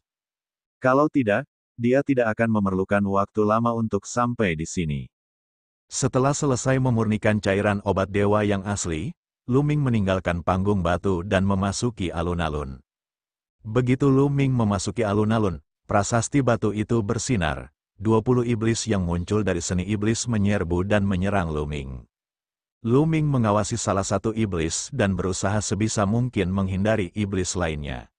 Kalau tidak, dia tidak akan memerlukan waktu lama untuk sampai di sini. Setelah selesai memurnikan cairan obat dewa yang asli, Lu Ming meninggalkan panggung batu dan memasuki alun-alun. Begitu Lu Ming memasuki alun-alun, prasasti batu itu bersinar. 20 iblis yang muncul dari seni iblis menyerbu dan menyerang Lu Ming. Lu Ming mengawasi salah satu iblis dan berusaha sebisa mungkin menghindari iblis lainnya.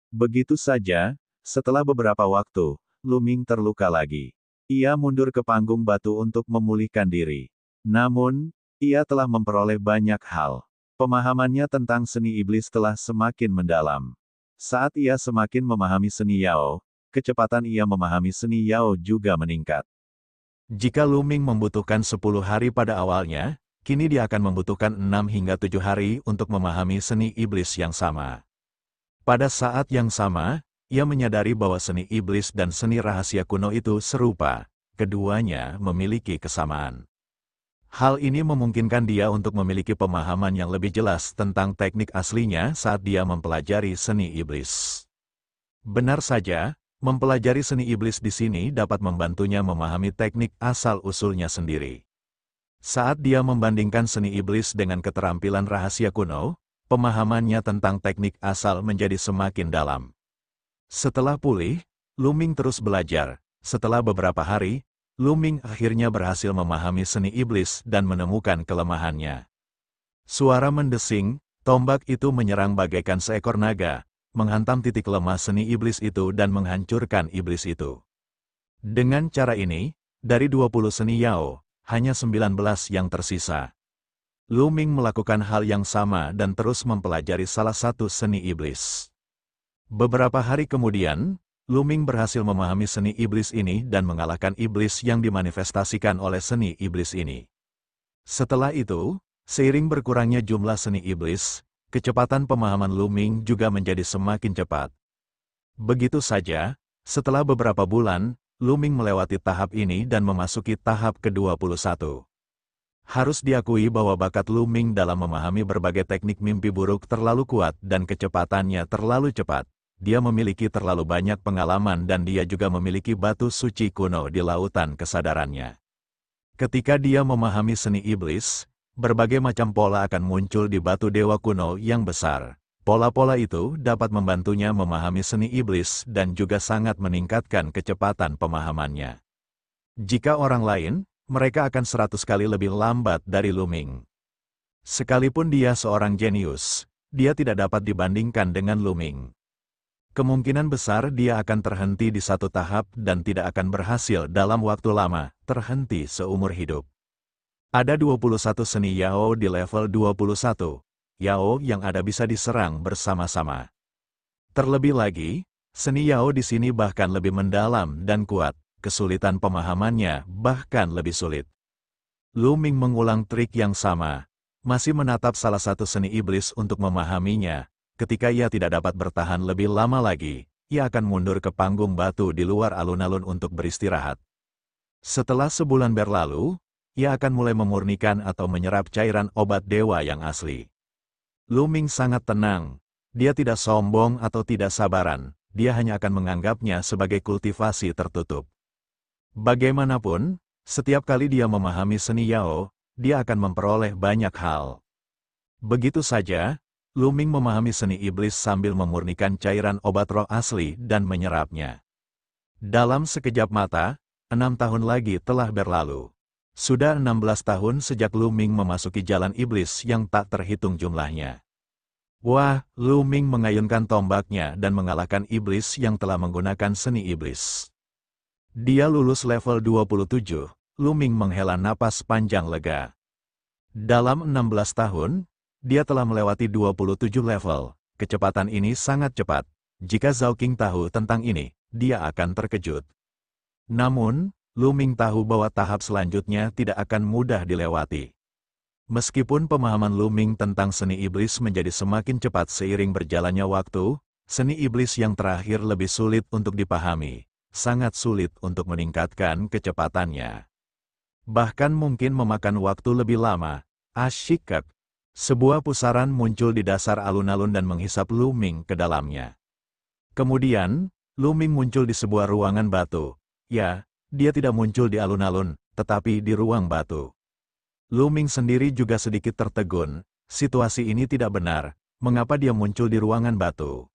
Begitu saja, setelah beberapa waktu, Lu Ming terluka lagi. Ia mundur ke panggung batu untuk memulihkan diri. Namun, ia telah memperoleh banyak hal. Pemahamannya tentang seni iblis telah semakin mendalam. Saat ia semakin memahami seni Yao, kecepatan ia memahami seni Yao juga meningkat. Jika Lu Ming membutuhkan 10 hari pada awalnya, kini dia akan membutuhkan 6 hingga 7 hari untuk memahami seni iblis yang sama. Pada saat yang sama, ia menyadari bahwa seni iblis dan seni rahasia kuno itu serupa. Keduanya memiliki kesamaan. Hal ini memungkinkan dia untuk memiliki pemahaman yang lebih jelas tentang teknik aslinya saat dia mempelajari seni iblis. Benar saja, mempelajari seni iblis di sini dapat membantunya memahami teknik asal-usulnya sendiri. Saat dia membandingkan seni iblis dengan keterampilan rahasia kuno, pemahamannya tentang teknik asal menjadi semakin dalam. Setelah pulih, Lu Ming terus belajar. Setelah beberapa hari, Lu Ming akhirnya berhasil memahami seni iblis dan menemukan kelemahannya. Suara mendesing, tombak itu menyerang bagaikan seekor naga, menghantam titik lemah seni iblis itu dan menghancurkan iblis itu. Dengan cara ini, dari 20 seni Yao, hanya 19 yang tersisa. Lu Ming melakukan hal yang sama dan terus mempelajari salah satu seni iblis. Beberapa hari kemudian, Lu Ming berhasil memahami seni iblis ini dan mengalahkan iblis yang dimanifestasikan oleh seni iblis ini. Setelah itu, seiring berkurangnya jumlah seni iblis, kecepatan pemahaman Lu Ming juga menjadi semakin cepat. Begitu saja, setelah beberapa bulan, Lu Ming melewati tahap ini dan memasuki tahap ke-21. Harus diakui bahwa bakat Lu Ming dalam memahami berbagai teknik mimpi buruk terlalu kuat dan kecepatannya terlalu cepat. Dia memiliki terlalu banyak pengalaman dan dia juga memiliki batu suci kuno di lautan kesadarannya. Ketika dia memahami seni iblis, berbagai macam pola akan muncul di batu dewa kuno yang besar. Pola-pola itu dapat membantunya memahami seni iblis dan juga sangat meningkatkan kecepatan pemahamannya. Jika orang lain, mereka akan 100 kali lebih lambat dari Lu Ming. Sekalipun dia seorang jenius, dia tidak dapat dibandingkan dengan Lu Ming. Kemungkinan besar dia akan terhenti di satu tahap dan tidak akan berhasil dalam waktu lama, terhenti seumur hidup. Ada 21 seni Yao di level 21. Yao yang ada bisa diserang bersama-sama. Terlebih lagi, seni Yao di sini bahkan lebih mendalam dan kuat, kesulitan pemahamannya bahkan lebih sulit. Lu Ming mengulang trik yang sama, masih menatap salah satu seni iblis untuk memahaminya. Ketika ia tidak dapat bertahan lebih lama lagi, ia akan mundur ke panggung batu di luar alun-alun untuk beristirahat. Setelah sebulan berlalu, ia akan mulai memurnikan atau menyerap cairan obat dewa yang asli. Lu Ming sangat tenang. Dia tidak sombong atau tidak sabaran. Dia hanya akan menganggapnya sebagai kultivasi tertutup. Bagaimanapun, setiap kali dia memahami seni Yao, dia akan memperoleh banyak hal. Begitu saja, Lu Ming memahami seni iblis sambil memurnikan cairan obat roh asli dan menyerapnya. Dalam sekejap mata, 6 tahun lagi telah berlalu. Sudah 16 tahun sejak Lu Ming memasuki jalan iblis yang tak terhitung jumlahnya. Wah, Lu Ming mengayunkan tombaknya dan mengalahkan iblis yang telah menggunakan seni iblis. Dia lulus level 27, Lu Ming menghela napas panjang lega. Dalam 16 tahun, dia telah melewati 27 level. Kecepatan ini sangat cepat. Jika Zhao Qing tahu tentang ini, dia akan terkejut. Namun, Lu Ming tahu bahwa tahap selanjutnya tidak akan mudah dilewati. Meskipun pemahaman Lu Ming tentang seni iblis menjadi semakin cepat seiring berjalannya waktu, seni iblis yang terakhir lebih sulit untuk dipahami, sangat sulit untuk meningkatkan kecepatannya. Bahkan mungkin memakan waktu lebih lama. Asyikak. Sebuah pusaran muncul di dasar alun-alun dan menghisap Lu Ming ke dalamnya. Kemudian, Lu Ming muncul di sebuah ruangan batu. Ya, dia tidak muncul di alun-alun, tetapi di ruang batu. Lu Ming sendiri juga sedikit tertegun. Situasi ini tidak benar. Mengapa dia muncul di ruangan batu?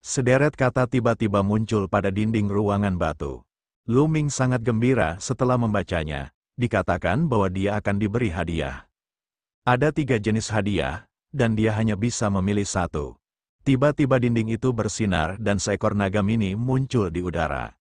Sederet kata tiba-tiba muncul pada dinding ruangan batu. Lu Ming sangat gembira setelah membacanya. Dikatakan bahwa dia akan diberi hadiah. Ada 3 jenis hadiah, dan dia hanya bisa memilih satu. Tiba-tiba dinding itu bersinar dan seekor naga mini muncul di udara.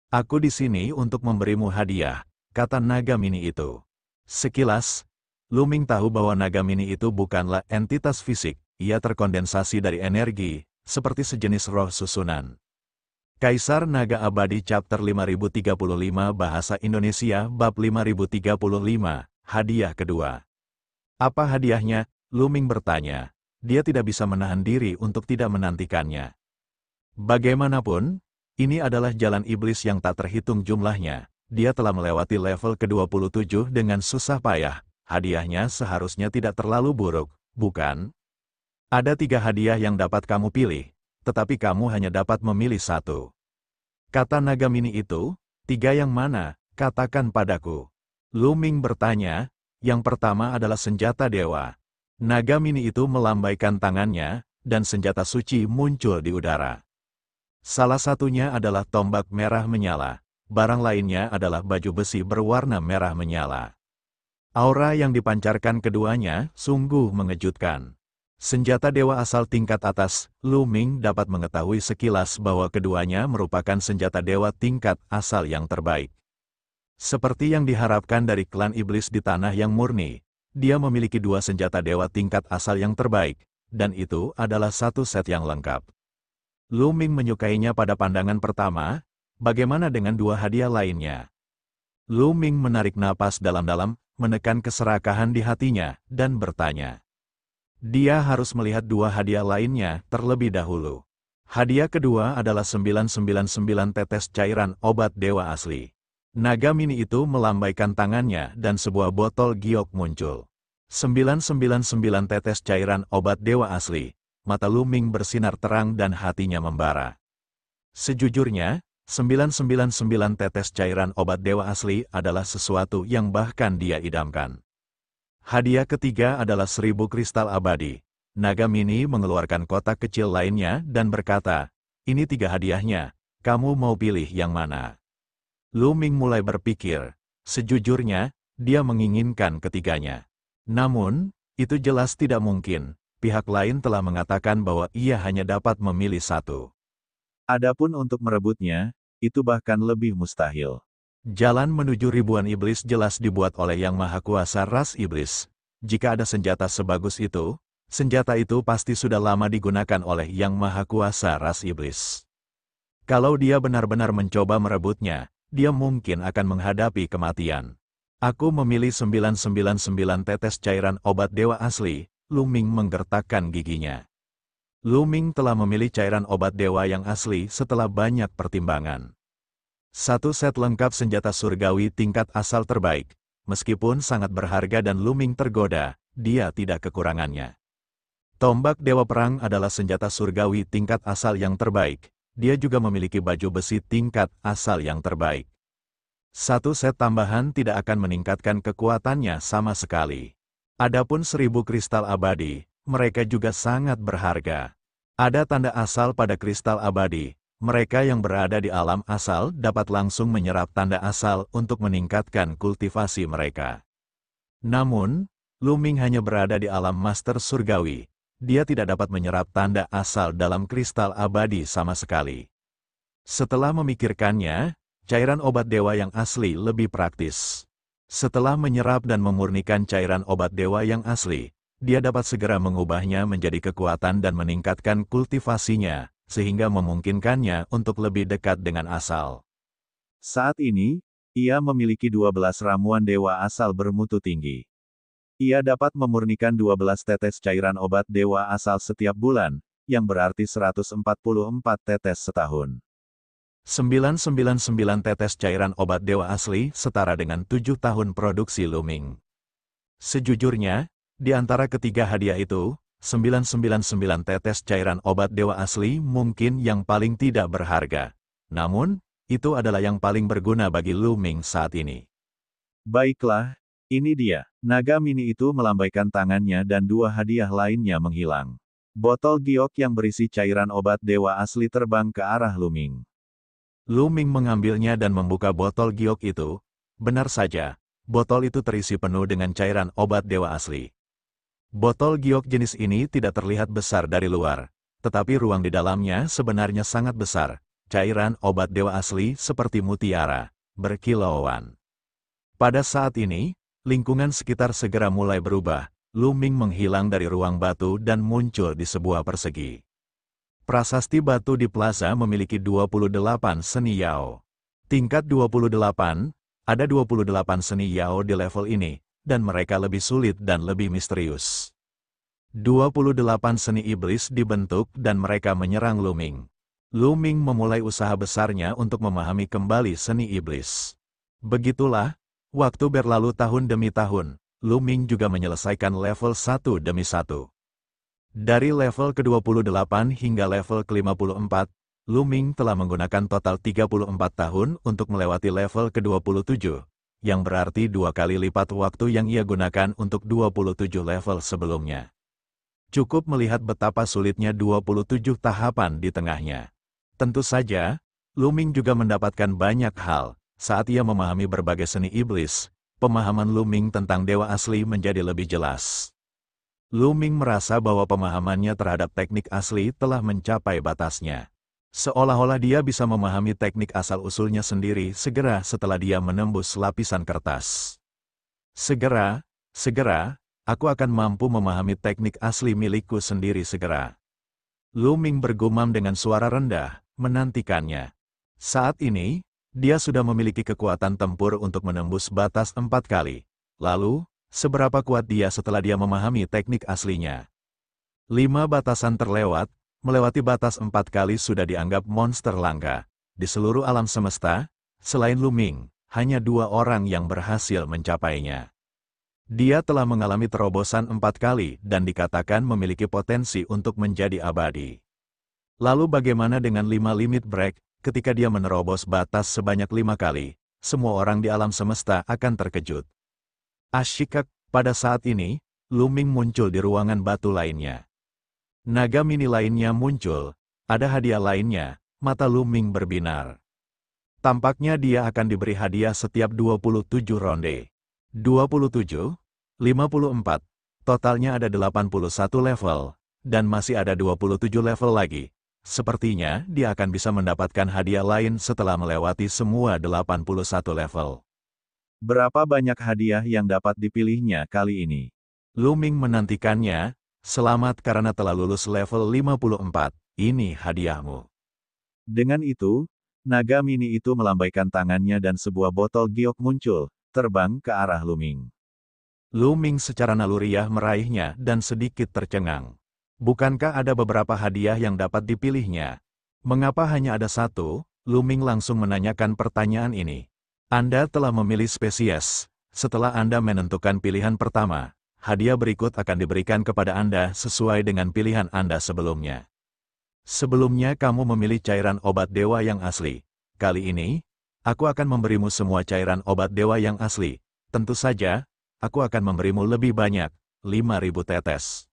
Aku di sini untuk memberimu hadiah, kata naga mini itu. Sekilas, Lu Ming tahu bahwa naga mini itu bukanlah entitas fisik, ia terkondensasi dari energi, seperti sejenis roh susunan. Kaisar Naga Abadi Chapter 5035 Bahasa Indonesia Bab 5035, Hadiah kedua. Apa hadiahnya? Lu Ming bertanya. Dia tidak bisa menahan diri untuk tidak menantikannya. Bagaimanapun, ini adalah jalan iblis yang tak terhitung jumlahnya. Dia telah melewati level ke-27 dengan susah payah. Hadiahnya seharusnya tidak terlalu buruk, bukan? Ada 3 hadiah yang dapat kamu pilih, tetapi kamu hanya dapat memilih satu. Kata naga mini itu, 3 yang mana? Katakan padaku. Lu Ming bertanya. Yang pertama adalah senjata dewa. Naga mini itu melambaikan tangannya, dan senjata suci muncul di udara. Salah satunya adalah tombak merah menyala. Barang lainnya adalah baju besi berwarna merah menyala. Aura yang dipancarkan keduanya sungguh mengejutkan. Senjata dewa asal tingkat atas, Lu Ming dapat mengetahui sekilas bahwa keduanya merupakan senjata dewa tingkat asal yang terbaik. Seperti yang diharapkan dari klan iblis di tanah yang murni, dia memiliki 2 senjata dewa tingkat asal yang terbaik, dan itu adalah satu set yang lengkap. Lu Ming menyukainya pada pandangan pertama. Bagaimana dengan 2 hadiah lainnya? Lu Ming menarik napas dalam-dalam, menekan keserakahan di hatinya, dan bertanya. Dia harus melihat 2 hadiah lainnya terlebih dahulu. Hadiah kedua adalah 999 tetes cairan obat dewa asli. Naga mini itu melambaikan tangannya dan sebuah botol giok muncul. 999 tetes cairan obat dewa asli. Mata Lu Ming bersinar terang dan hatinya membara. Sejujurnya, 999 tetes cairan obat dewa asli adalah sesuatu yang bahkan dia idamkan. Hadiah ketiga adalah 1000 kristal abadi. Naga mini mengeluarkan kotak kecil lainnya dan berkata, "Ini 3 hadiahnya, kamu mau pilih yang mana?" Lu Ming mulai berpikir. Sejujurnya, dia menginginkan ketiganya. Namun, itu jelas tidak mungkin. Pihak lain telah mengatakan bahwa ia hanya dapat memilih satu. Adapun untuk merebutnya, itu bahkan lebih mustahil. Jalan menuju ribuan iblis jelas dibuat oleh Yang Maha Kuasa ras iblis. Jika ada senjata sebagus itu, senjata itu pasti sudah lama digunakan oleh Yang Maha Kuasa ras iblis. Kalau dia benar-benar mencoba merebutnya, dia mungkin akan menghadapi kematian. Aku memilih 999 tetes cairan obat dewa asli. Lu Ming menggertakkan giginya. Lu Ming telah memilih cairan obat dewa yang asli setelah banyak pertimbangan. Satu set lengkap senjata surgawi tingkat asal terbaik. Meskipun sangat berharga dan Lu Ming tergoda, dia tidak kekurangannya. Tombak Dewa Perang adalah senjata surgawi tingkat asal yang terbaik. Dia juga memiliki baju besi tingkat asal yang terbaik. Satu set tambahan tidak akan meningkatkan kekuatannya sama sekali. Adapun 1000 kristal abadi, mereka juga sangat berharga. Ada tanda asal pada kristal abadi. Mereka yang berada di alam asal dapat langsung menyerap tanda asal untuk meningkatkan kultivasi mereka. Namun, Lu Ming hanya berada di alam master surgawi. Dia tidak dapat menyerap tanda asal dalam kristal abadi sama sekali. Setelah memikirkannya, cairan obat dewa yang asli lebih praktis. Setelah menyerap dan memurnikan cairan obat dewa yang asli, dia dapat segera mengubahnya menjadi kekuatan dan meningkatkan kultivasinya, sehingga memungkinkannya untuk lebih dekat dengan asal. Saat ini, ia memiliki 12 ramuan dewa asal bermutu tinggi. Ia dapat memurnikan 12 tetes cairan obat dewa asal setiap bulan, yang berarti 144 tetes setahun. 999 tetes cairan obat dewa asli setara dengan 7 tahun produksi Lu Ming. Sejujurnya, di antara ketiga hadiah itu, 999 tetes cairan obat dewa asli mungkin yang paling tidak berharga. Namun, itu adalah yang paling berguna bagi Lu Ming saat ini. Baiklah, ini dia. Naga mini itu melambaikan tangannya dan 2 hadiah lainnya menghilang. Botol giok yang berisi cairan obat dewa asli terbang ke arah Lu Ming. Lu Ming mengambilnya dan membuka botol giok itu. Benar saja, botol itu terisi penuh dengan cairan obat dewa asli. Botol giok jenis ini tidak terlihat besar dari luar, tetapi ruang di dalamnya sebenarnya sangat besar. Cairan obat dewa asli seperti mutiara, berkilauan. Pada saat ini, lingkungan sekitar segera mulai berubah. Lu Ming menghilang dari ruang batu dan muncul di sebuah persegi. Prasasti batu di plaza memiliki 28 seni Yao. Tingkat 28, ada 28 seni Yao di level ini, dan mereka lebih sulit dan lebih misterius. 28 seni iblis dibentuk dan mereka menyerang Lu Ming. Lu Ming memulai usaha besarnya untuk memahami kembali seni iblis. Begitulah, waktu berlalu tahun demi tahun, Lu Ming juga menyelesaikan level 1 demi 1. Dari level ke-28 hingga level ke-54, Lu Ming telah menggunakan total 34 tahun untuk melewati level ke-27, yang berarti 2 kali lipat waktu yang ia gunakan untuk 27 level sebelumnya. Cukup melihat betapa sulitnya 27 tahapan di tengahnya. Tentu saja, Lu Ming juga mendapatkan banyak hal. Saat ia memahami berbagai seni iblis, pemahaman Lu Ming tentang dewa asli menjadi lebih jelas. Lu Ming merasa bahwa pemahamannya terhadap teknik asli telah mencapai batasnya. Seolah-olah dia bisa memahami teknik asal-usulnya sendiri segera setelah dia menembus lapisan kertas. Segera, aku akan mampu memahami teknik asli milikku sendiri segera. Lu Ming bergumam dengan suara rendah, menantikannya. Saat ini, dia sudah memiliki kekuatan tempur untuk menembus batas 4 kali. Lalu, seberapa kuat dia setelah dia memahami teknik aslinya? 5 batasan terlewat, Melewati batas 4 kali sudah dianggap monster langka. Di seluruh alam semesta, selain Lu Ming, hanya 2 orang yang berhasil mencapainya. Dia telah mengalami terobosan 4 kali dan dikatakan memiliki potensi untuk menjadi abadi. Lalu bagaimana dengan 5 limit break, ketika dia menerobos batas sebanyak 5 kali, semua orang di alam semesta akan terkejut. Asyik, pada saat ini, Lu Ming muncul di ruangan batu lainnya. Naga mini lainnya muncul, ada hadiah lainnya, mata Lu Ming berbinar. Tampaknya dia akan diberi hadiah setiap 27 ronde. 27, 54, totalnya ada 81 level, dan masih ada 27 level lagi. Sepertinya dia akan bisa mendapatkan hadiah lain setelah melewati semua 81 level. Berapa banyak hadiah yang dapat dipilihnya kali ini? Lu Ming menantikannya. Selamat karena telah lulus level 54, ini hadiahmu. Dengan itu, naga mini itu melambaikan tangannya dan sebuah botol giok muncul, terbang ke arah Lu Ming. Lu Ming secara naluriah meraihnya dan sedikit tercengang. Bukankah ada beberapa hadiah yang dapat dipilihnya? Mengapa hanya ada satu? Lu Ming langsung menanyakan pertanyaan ini. Anda telah memilih spesies. Setelah Anda menentukan pilihan pertama, hadiah berikut akan diberikan kepada Anda sesuai dengan pilihan Anda sebelumnya. Sebelumnya kamu memilih cairan obat dewa yang asli. Kali ini, aku akan memberimu semua cairan obat dewa yang asli. Tentu saja, aku akan memberimu lebih banyak, 5.000 tetes.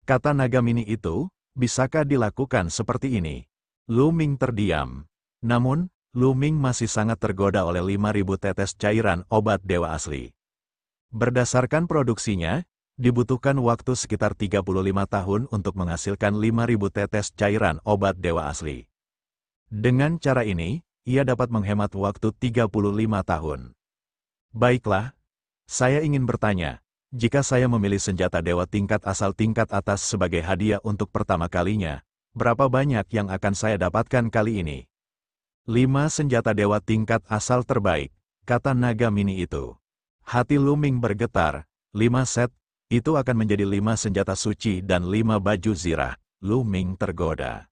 Kata naga mini itu, bisakah dilakukan seperti ini? Lu Ming terdiam. Namun, Lu Ming masih sangat tergoda oleh 5.000 tetes cairan obat dewa asli. Berdasarkan produksinya, dibutuhkan waktu sekitar 35 tahun untuk menghasilkan 5.000 tetes cairan obat dewa asli. Dengan cara ini, ia dapat menghemat waktu 35 tahun. Baiklah, saya ingin bertanya, jika saya memilih senjata dewa tingkat asal tingkat atas sebagai hadiah untuk pertama kalinya, berapa banyak yang akan saya dapatkan kali ini? 5 senjata dewa tingkat asal terbaik, kata naga mini itu. Hati Lu Ming bergetar, 5 set, itu akan menjadi 5 senjata suci dan 5 baju zirah. Lu Ming tergoda.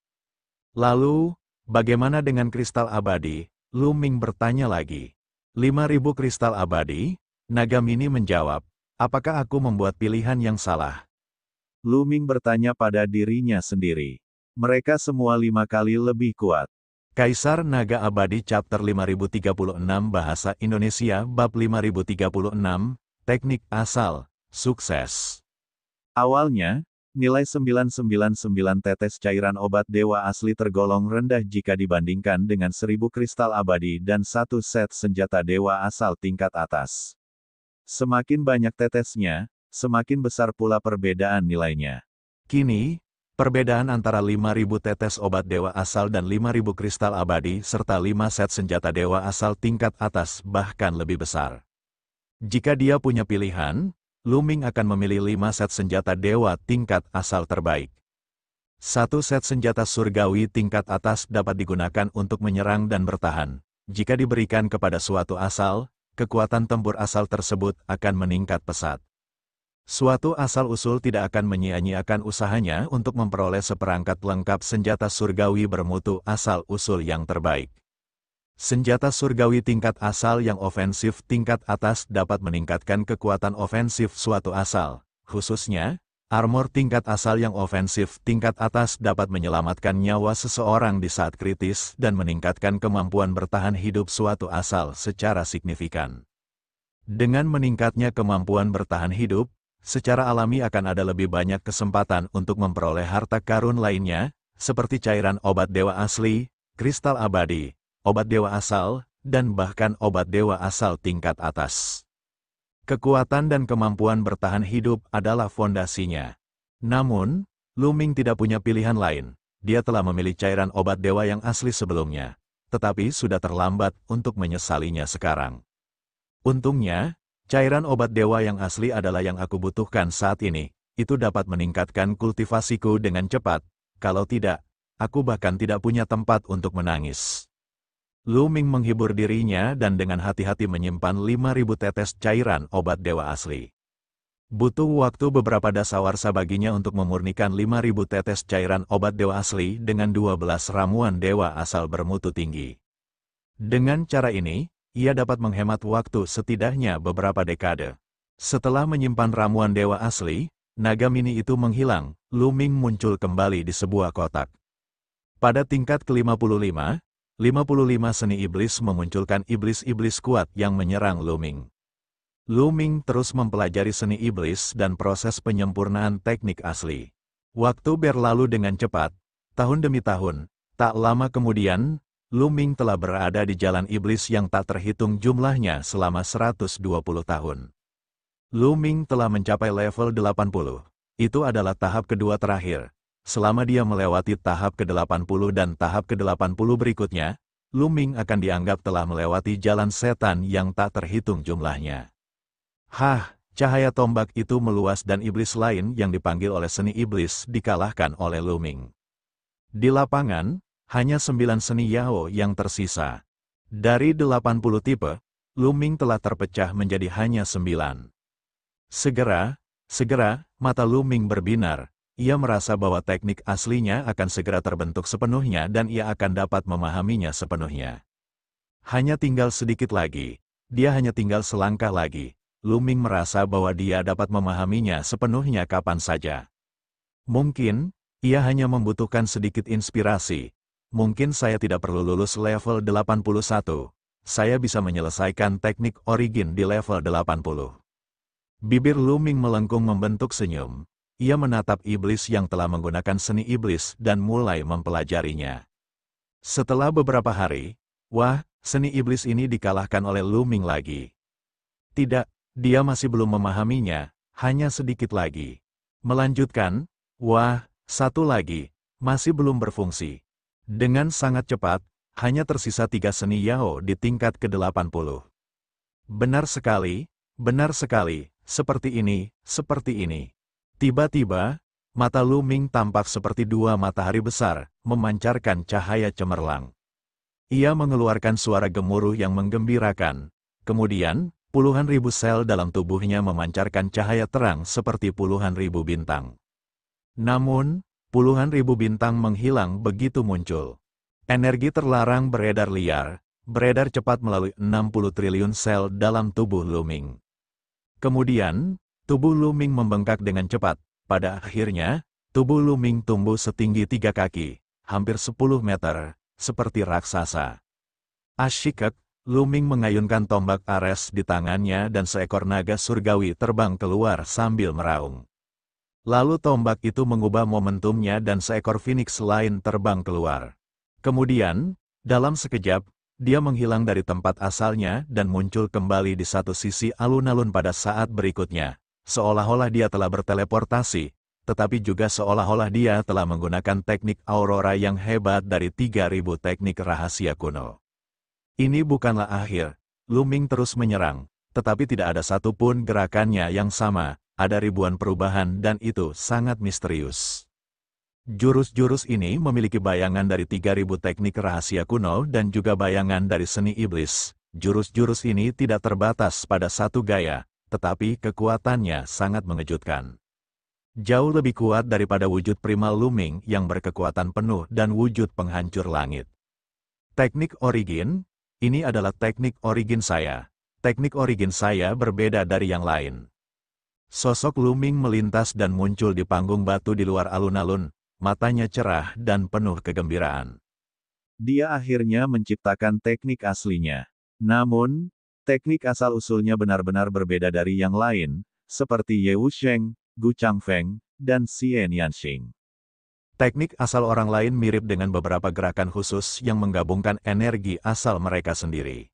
Lalu, bagaimana dengan kristal abadi? Lu Ming bertanya lagi. 5.000 kristal abadi? Naga mini menjawab, apakah aku membuat pilihan yang salah? Lu Ming bertanya pada dirinya sendiri. Mereka semua 5 kali lebih kuat. Kaisar Naga Abadi Chapter 5036 Bahasa Indonesia Bab 5036, Teknik Asal, Sukses. Awalnya, nilai 999 tetes cairan obat dewa asli tergolong rendah jika dibandingkan dengan 1000 kristal abadi dan 1 set senjata dewa asal tingkat atas. Semakin banyak tetesnya, semakin besar pula perbedaan nilainya. Kini, perbedaan antara 5.000 tetes obat dewa asal dan 5.000 kristal abadi serta 5 set senjata dewa asal tingkat atas bahkan lebih besar. Jika dia punya pilihan, Lu Ming akan memilih 5 set senjata dewa tingkat asal terbaik. 1 set senjata surgawi tingkat atas dapat digunakan untuk menyerang dan bertahan. Jika diberikan kepada suatu asal, kekuatan tempur asal tersebut akan meningkat pesat. Suatu asal-usul tidak akan menyia-nyiakan usahanya untuk memperoleh seperangkat lengkap senjata surgawi bermutu asal-usul yang terbaik. Senjata surgawi tingkat asal yang ofensif tingkat atas dapat meningkatkan kekuatan ofensif suatu asal. Khususnya, armor tingkat asal yang ofensif tingkat atas dapat menyelamatkan nyawa seseorang di saat kritis dan meningkatkan kemampuan bertahan hidup suatu asal secara signifikan. Dengan meningkatnya kemampuan bertahan hidup, secara alami akan ada lebih banyak kesempatan untuk memperoleh harta karun lainnya, seperti cairan obat dewa asli, kristal abadi, obat dewa asal, dan bahkan obat dewa asal tingkat atas. Kekuatan dan kemampuan bertahan hidup adalah fondasinya. Namun, Lu Ming tidak punya pilihan lain. Dia telah memilih cairan obat dewa yang asli sebelumnya, tetapi sudah terlambat untuk menyesalinya sekarang. Untungnya, cairan obat dewa yang asli adalah yang aku butuhkan saat ini. Itu dapat meningkatkan kultivasiku dengan cepat. Kalau tidak, aku bahkan tidak punya tempat untuk menangis. Lu Ming menghibur dirinya dan dengan hati-hati menyimpan 5.000 tetes cairan obat dewa asli. Butuh waktu beberapa dasawarsa baginya untuk memurnikan 5.000 tetes cairan obat dewa asli dengan 12 ramuan dewa asal bermutu tinggi. Dengan cara ini, ia dapat menghemat waktu setidaknya beberapa dekade. Setelah menyimpan ramuan dewa asli, naga mini itu menghilang, Lu-Ming muncul kembali di sebuah kotak. Pada tingkat ke-55, 55 seni iblis memunculkan iblis-iblis kuat yang menyerang Lu-Ming. Lu-Ming terus mempelajari seni iblis dan proses penyempurnaan teknik asli. Waktu berlalu dengan cepat, tahun demi tahun. Tak lama kemudian, Lu-Ming telah berada di jalan iblis yang tak terhitung jumlahnya selama 120 tahun. Lu-Ming telah mencapai level 80. Itu adalah tahap kedua terakhir. Selama dia melewati tahap ke-80 dan tahap ke-80 berikutnya, Lu-Ming akan dianggap telah melewati jalan setan yang tak terhitung jumlahnya. Cahaya tombak itu meluas dan iblis lain yang dipanggil oleh seni iblis dikalahkan oleh Lu-Ming. Di lapangan, hanya 9 seni Yao yang tersisa. Dari 80 tipe, Lu-Ming telah terpecah menjadi hanya 9. Segera, mata Lu-Ming berbinar. Ia merasa bahwa teknik aslinya akan segera terbentuk sepenuhnya dan ia akan dapat memahaminya sepenuhnya. Hanya tinggal sedikit lagi. Dia hanya tinggal selangkah lagi. Lu-Ming merasa bahwa dia dapat memahaminya sepenuhnya kapan saja. Mungkin, ia hanya membutuhkan sedikit inspirasi. Mungkin saya tidak perlu lulus level 81. Saya bisa menyelesaikan teknik origin di level 80. Bibir Lu-Ming melengkung membentuk senyum. Ia menatap iblis yang telah menggunakan seni iblis dan mulai mempelajarinya. Setelah beberapa hari, seni iblis ini dikalahkan oleh Lu-Ming lagi. Tidak. Dia masih belum memahaminya, hanya sedikit lagi. Melanjutkan, satu lagi, masih belum berfungsi. Dengan sangat cepat, hanya tersisa 3 seni Yao di tingkat ke-80. Benar sekali, seperti ini. Tiba-tiba, mata Lu-Ming tampak seperti 2 matahari besar, memancarkan cahaya cemerlang. Ia mengeluarkan suara gemuruh yang menggembirakan. Kemudian, puluhan ribu sel dalam tubuhnya memancarkan cahaya terang seperti puluhan ribu bintang. Namun, puluhan ribu bintang menghilang begitu muncul. Energi terlarang beredar liar, beredar cepat melalui 60 triliun sel dalam tubuh Lu-Ming. Kemudian, tubuh Lu-Ming membengkak dengan cepat. Pada akhirnya, tubuh Lu-Ming tumbuh setinggi 3 kaki, hampir 10 meter, seperti raksasa. Asyik, Lu-Ming mengayunkan tombak Ares di tangannya dan seekor naga surgawi terbang keluar sambil meraung. Lalu tombak itu mengubah momentumnya dan seekor Phoenix lain terbang keluar. Kemudian, dalam sekejap, dia menghilang dari tempat asalnya dan muncul kembali di satu sisi alun-alun pada saat berikutnya. Seolah-olah dia telah berteleportasi, tetapi juga seolah-olah dia telah menggunakan teknik Aurora yang hebat dari 3.000 teknik rahasia kuno. Ini bukanlah akhir. Lu-Ming terus menyerang, tetapi tidak ada satupun gerakannya yang sama, ada ribuan perubahan dan itu sangat misterius. Jurus-jurus ini memiliki bayangan dari 3.000 teknik rahasia kuno dan juga bayangan dari seni iblis. Jurus-jurus ini tidak terbatas pada satu gaya, tetapi kekuatannya sangat mengejutkan. Jauh lebih kuat daripada wujud primal Lu-Ming yang berkekuatan penuh dan wujud penghancur langit. Teknik origin. Ini adalah teknik origin saya. Teknik origin saya berbeda dari yang lain. Sosok Lu-Ming melintas dan muncul di panggung batu di luar alun-alun, matanya cerah dan penuh kegembiraan. Dia akhirnya menciptakan teknik aslinya. Namun, teknik asal-usulnya benar-benar berbeda dari yang lain, seperti Ye Wusheng, Gu Changfeng, dan Xie Nianxing. Teknik asal orang lain mirip dengan beberapa gerakan khusus yang menggabungkan energi asal mereka sendiri.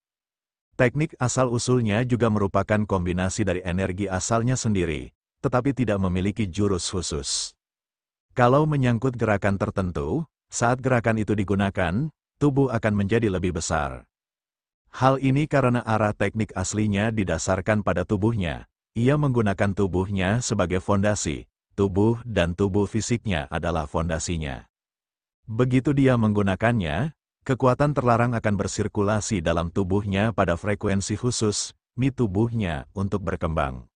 Teknik asal-usulnya juga merupakan kombinasi dari energi asalnya sendiri, tetapi tidak memiliki jurus khusus. Kalau menyangkut gerakan tertentu, saat gerakan itu digunakan, tubuh akan menjadi lebih besar. Hal ini karena arah teknik aslinya didasarkan pada tubuhnya. Ia menggunakan tubuhnya sebagai fondasi. Tubuh dan tubuh fisiknya adalah fondasinya. Begitu dia menggunakannya, kekuatan terlarang akan bersirkulasi dalam tubuhnya pada frekuensi khusus, mi tubuhnya untuk berkembang.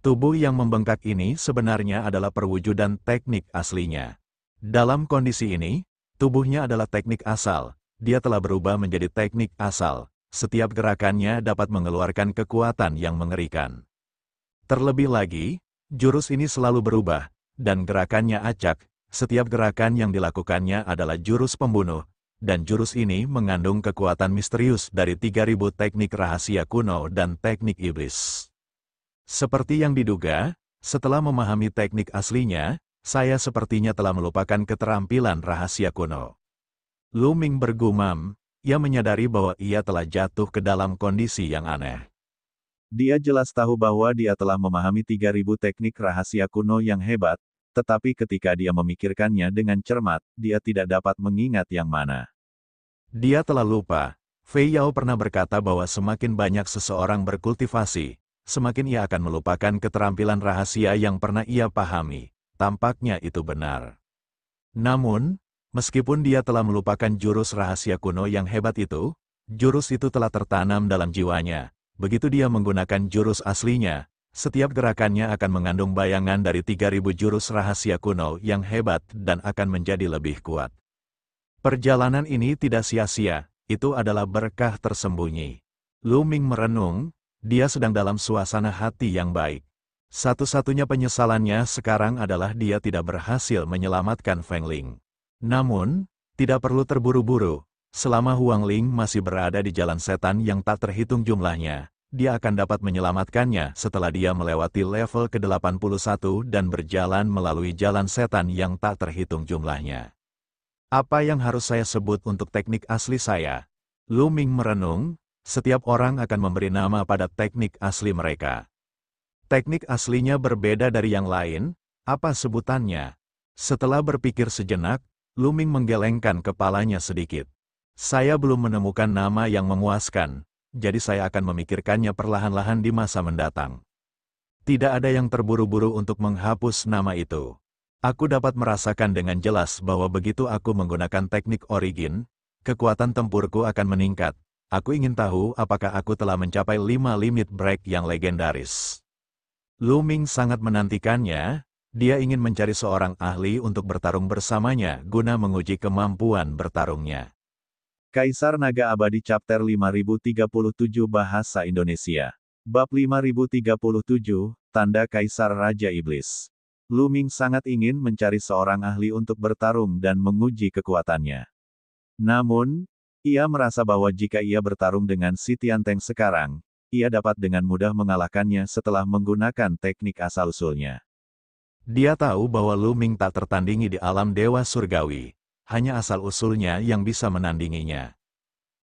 Tubuh yang membengkak ini sebenarnya adalah perwujudan teknik aslinya. Dalam kondisi ini, tubuhnya adalah teknik asal. Dia telah berubah menjadi teknik asal. Setiap gerakannya dapat mengeluarkan kekuatan yang mengerikan. Terlebih lagi, jurus ini selalu berubah, dan gerakannya acak. Setiap gerakan yang dilakukannya adalah jurus pembunuh, dan jurus ini mengandung kekuatan misterius dari 3000 teknik rahasia kuno dan teknik iblis. Seperti yang diduga, setelah memahami teknik aslinya, saya sepertinya telah melupakan keterampilan rahasia kuno. Lu Ming bergumam, ia menyadari bahwa ia telah jatuh ke dalam kondisi yang aneh. Dia jelas tahu bahwa dia telah memahami 3000 teknik rahasia kuno yang hebat, tetapi ketika dia memikirkannya dengan cermat, dia tidak dapat mengingat yang mana. Dia telah lupa, Fei Yao pernah berkata bahwa semakin banyak seseorang berkultivasi, semakin ia akan melupakan keterampilan rahasia yang pernah ia pahami. Tampaknya itu benar. Namun, meskipun dia telah melupakan jurus rahasia kuno yang hebat itu, jurus itu telah tertanam dalam jiwanya. Begitu dia menggunakan jurus aslinya, setiap gerakannya akan mengandung bayangan dari 3000 jurus rahasia kuno yang hebat dan akan menjadi lebih kuat. Perjalanan ini tidak sia-sia, itu adalah berkah tersembunyi. Lu Ming merenung, dia sedang dalam suasana hati yang baik. Satu-satunya penyesalannya sekarang adalah dia tidak berhasil menyelamatkan Feng Ling. Namun, tidak perlu terburu-buru. Selama Huang Ling masih berada di jalan setan yang tak terhitung jumlahnya, dia akan dapat menyelamatkannya setelah dia melewati level ke-81 dan berjalan melalui jalan setan yang tak terhitung jumlahnya. Apa yang harus saya sebut untuk teknik asli saya? Lu Ming merenung. Setiap orang akan memberi nama pada teknik asli mereka. Teknik aslinya berbeda dari yang lain, apa sebutannya? Setelah berpikir sejenak, Lu Ming menggelengkan kepalanya sedikit. Saya belum menemukan nama yang memuaskan, jadi saya akan memikirkannya perlahan-lahan di masa mendatang. Tidak ada yang terburu-buru untuk menghapus nama itu. Aku dapat merasakan dengan jelas bahwa begitu aku menggunakan teknik origin, kekuatan tempurku akan meningkat. Aku ingin tahu apakah aku telah mencapai 5 limit break yang legendaris. Lu Ming sangat menantikannya, dia ingin mencari seorang ahli untuk bertarung bersamanya guna menguji kemampuan bertarungnya. Kaisar Naga Abadi Chapter 5037 Bahasa Indonesia. Bab 5037, Tanda Kaisar Raja Iblis. Lu Ming sangat ingin mencari seorang ahli untuk bertarung dan menguji kekuatannya. Namun, ia merasa bahwa jika ia bertarung dengan si Tianteng sekarang, ia dapat dengan mudah mengalahkannya setelah menggunakan teknik asal-usulnya. Dia tahu bahwa Lu Ming tak tertandingi di alam dewa surgawi, hanya asal-usulnya yang bisa menandinginya.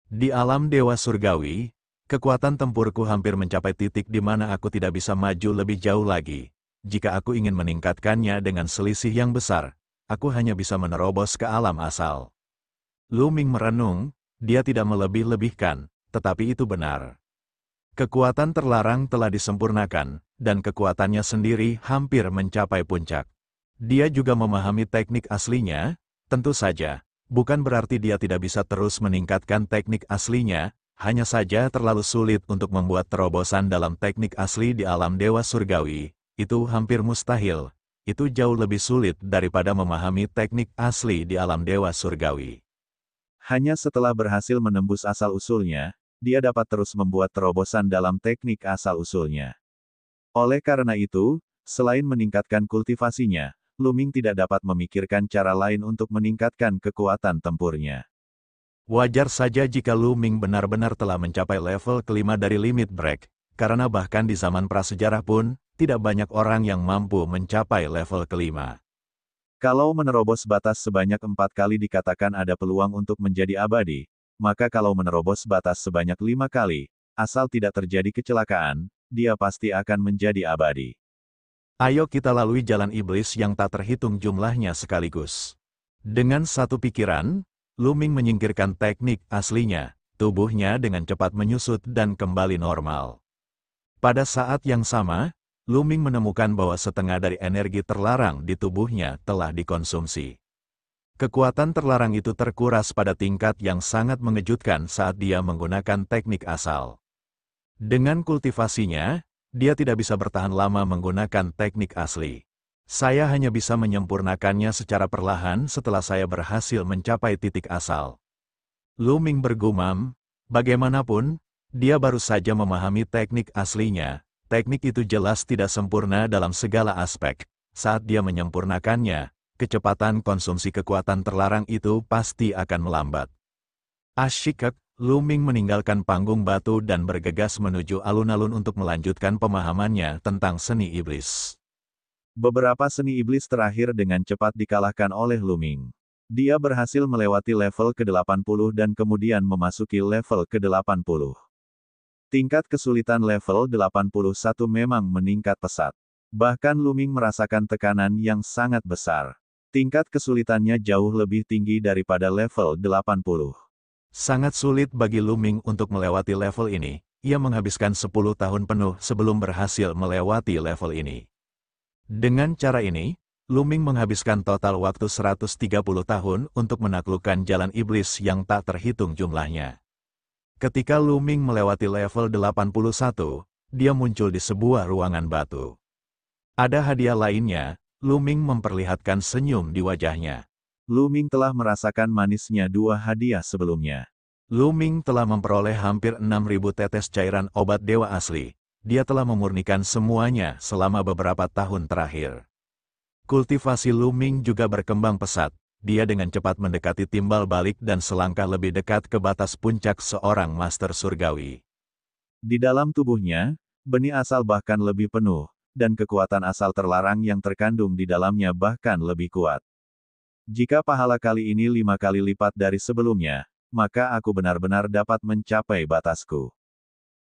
Di alam dewa surgawi, kekuatan tempurku hampir mencapai titik di mana aku tidak bisa maju lebih jauh lagi. Jika aku ingin meningkatkannya dengan selisih yang besar, aku hanya bisa menerobos ke alam asal. Lu Ming merenung. Dia tidak melebih-lebihkan, tetapi itu benar. Kekuatan terlarang telah disempurnakan, dan kekuatannya sendiri hampir mencapai puncak. Dia juga memahami teknik aslinya, tentu saja, bukan berarti dia tidak bisa terus meningkatkan teknik aslinya, hanya saja terlalu sulit untuk membuat terobosan dalam teknik asli di alam dewa surgawi, itu hampir mustahil, itu jauh lebih sulit daripada memahami teknik asli di alam dewa surgawi. Hanya setelah berhasil menembus asal-usulnya, dia dapat terus membuat terobosan dalam teknik asal-usulnya. Oleh karena itu, selain meningkatkan kultivasinya, Lu Ming tidak dapat memikirkan cara lain untuk meningkatkan kekuatan tempurnya. Wajar saja jika Lu Ming benar-benar telah mencapai level kelima dari limit break, karena bahkan di zaman prasejarah pun, tidak banyak orang yang mampu mencapai level kelima. Kalau menerobos batas sebanyak 4 kali dikatakan ada peluang untuk menjadi abadi, maka kalau menerobos batas sebanyak 5 kali, asal tidak terjadi kecelakaan, dia pasti akan menjadi abadi. Ayo kita lalui jalan iblis yang tak terhitung jumlahnya sekaligus. Dengan satu pikiran, Lu Ming menyingkirkan teknik aslinya, tubuhnya dengan cepat menyusut dan kembali normal. Pada saat yang sama, Lu Ming menemukan bahwa setengah dari energi terlarang di tubuhnya telah dikonsumsi. Kekuatan terlarang itu terkuras pada tingkat yang sangat mengejutkan saat dia menggunakan teknik asal. Dengan kultivasinya, dia tidak bisa bertahan lama menggunakan teknik asli. Saya hanya bisa menyempurnakannya secara perlahan setelah saya berhasil mencapai titik asal. Lu Ming bergumam, bagaimanapun, dia baru saja memahami teknik aslinya. Teknik itu jelas tidak sempurna dalam segala aspek. Saat dia menyempurnakannya, kecepatan konsumsi kekuatan terlarang itu pasti akan melambat. Asyik, Lu Ming meninggalkan panggung batu dan bergegas menuju alun-alun untuk melanjutkan pemahamannya tentang seni iblis. Beberapa seni iblis terakhir dengan cepat dikalahkan oleh Lu Ming. Dia berhasil melewati level ke-80 dan kemudian memasuki level ke-80. Tingkat kesulitan level 81 memang meningkat pesat. Bahkan Lu Ming merasakan tekanan yang sangat besar. Tingkat kesulitannya jauh lebih tinggi daripada level 80. Sangat sulit bagi Lu Ming untuk melewati level ini. Ia menghabiskan 10 tahun penuh sebelum berhasil melewati level ini. Dengan cara ini, Lu Ming menghabiskan total waktu 130 tahun untuk menaklukkan jalan iblis yang tak terhitung jumlahnya. Ketika Lu Ming melewati level 81, dia muncul di sebuah ruangan batu. Ada hadiah lainnya, Lu Ming memperlihatkan senyum di wajahnya. Lu Ming telah merasakan manisnya dua hadiah sebelumnya. Lu Ming telah memperoleh hampir 6.000 tetes cairan obat dewa asli. Dia telah memurnikan semuanya selama beberapa tahun terakhir. Kultivasi Lu Ming juga berkembang pesat. Dia dengan cepat mendekati timbal balik dan selangkah lebih dekat ke batas puncak seorang master surgawi. Di dalam tubuhnya, benih asal bahkan lebih penuh, dan kekuatan asal terlarang yang terkandung di dalamnya bahkan lebih kuat. Jika pahala kali ini 5 kali lipat dari sebelumnya, maka aku benar-benar dapat mencapai batasku.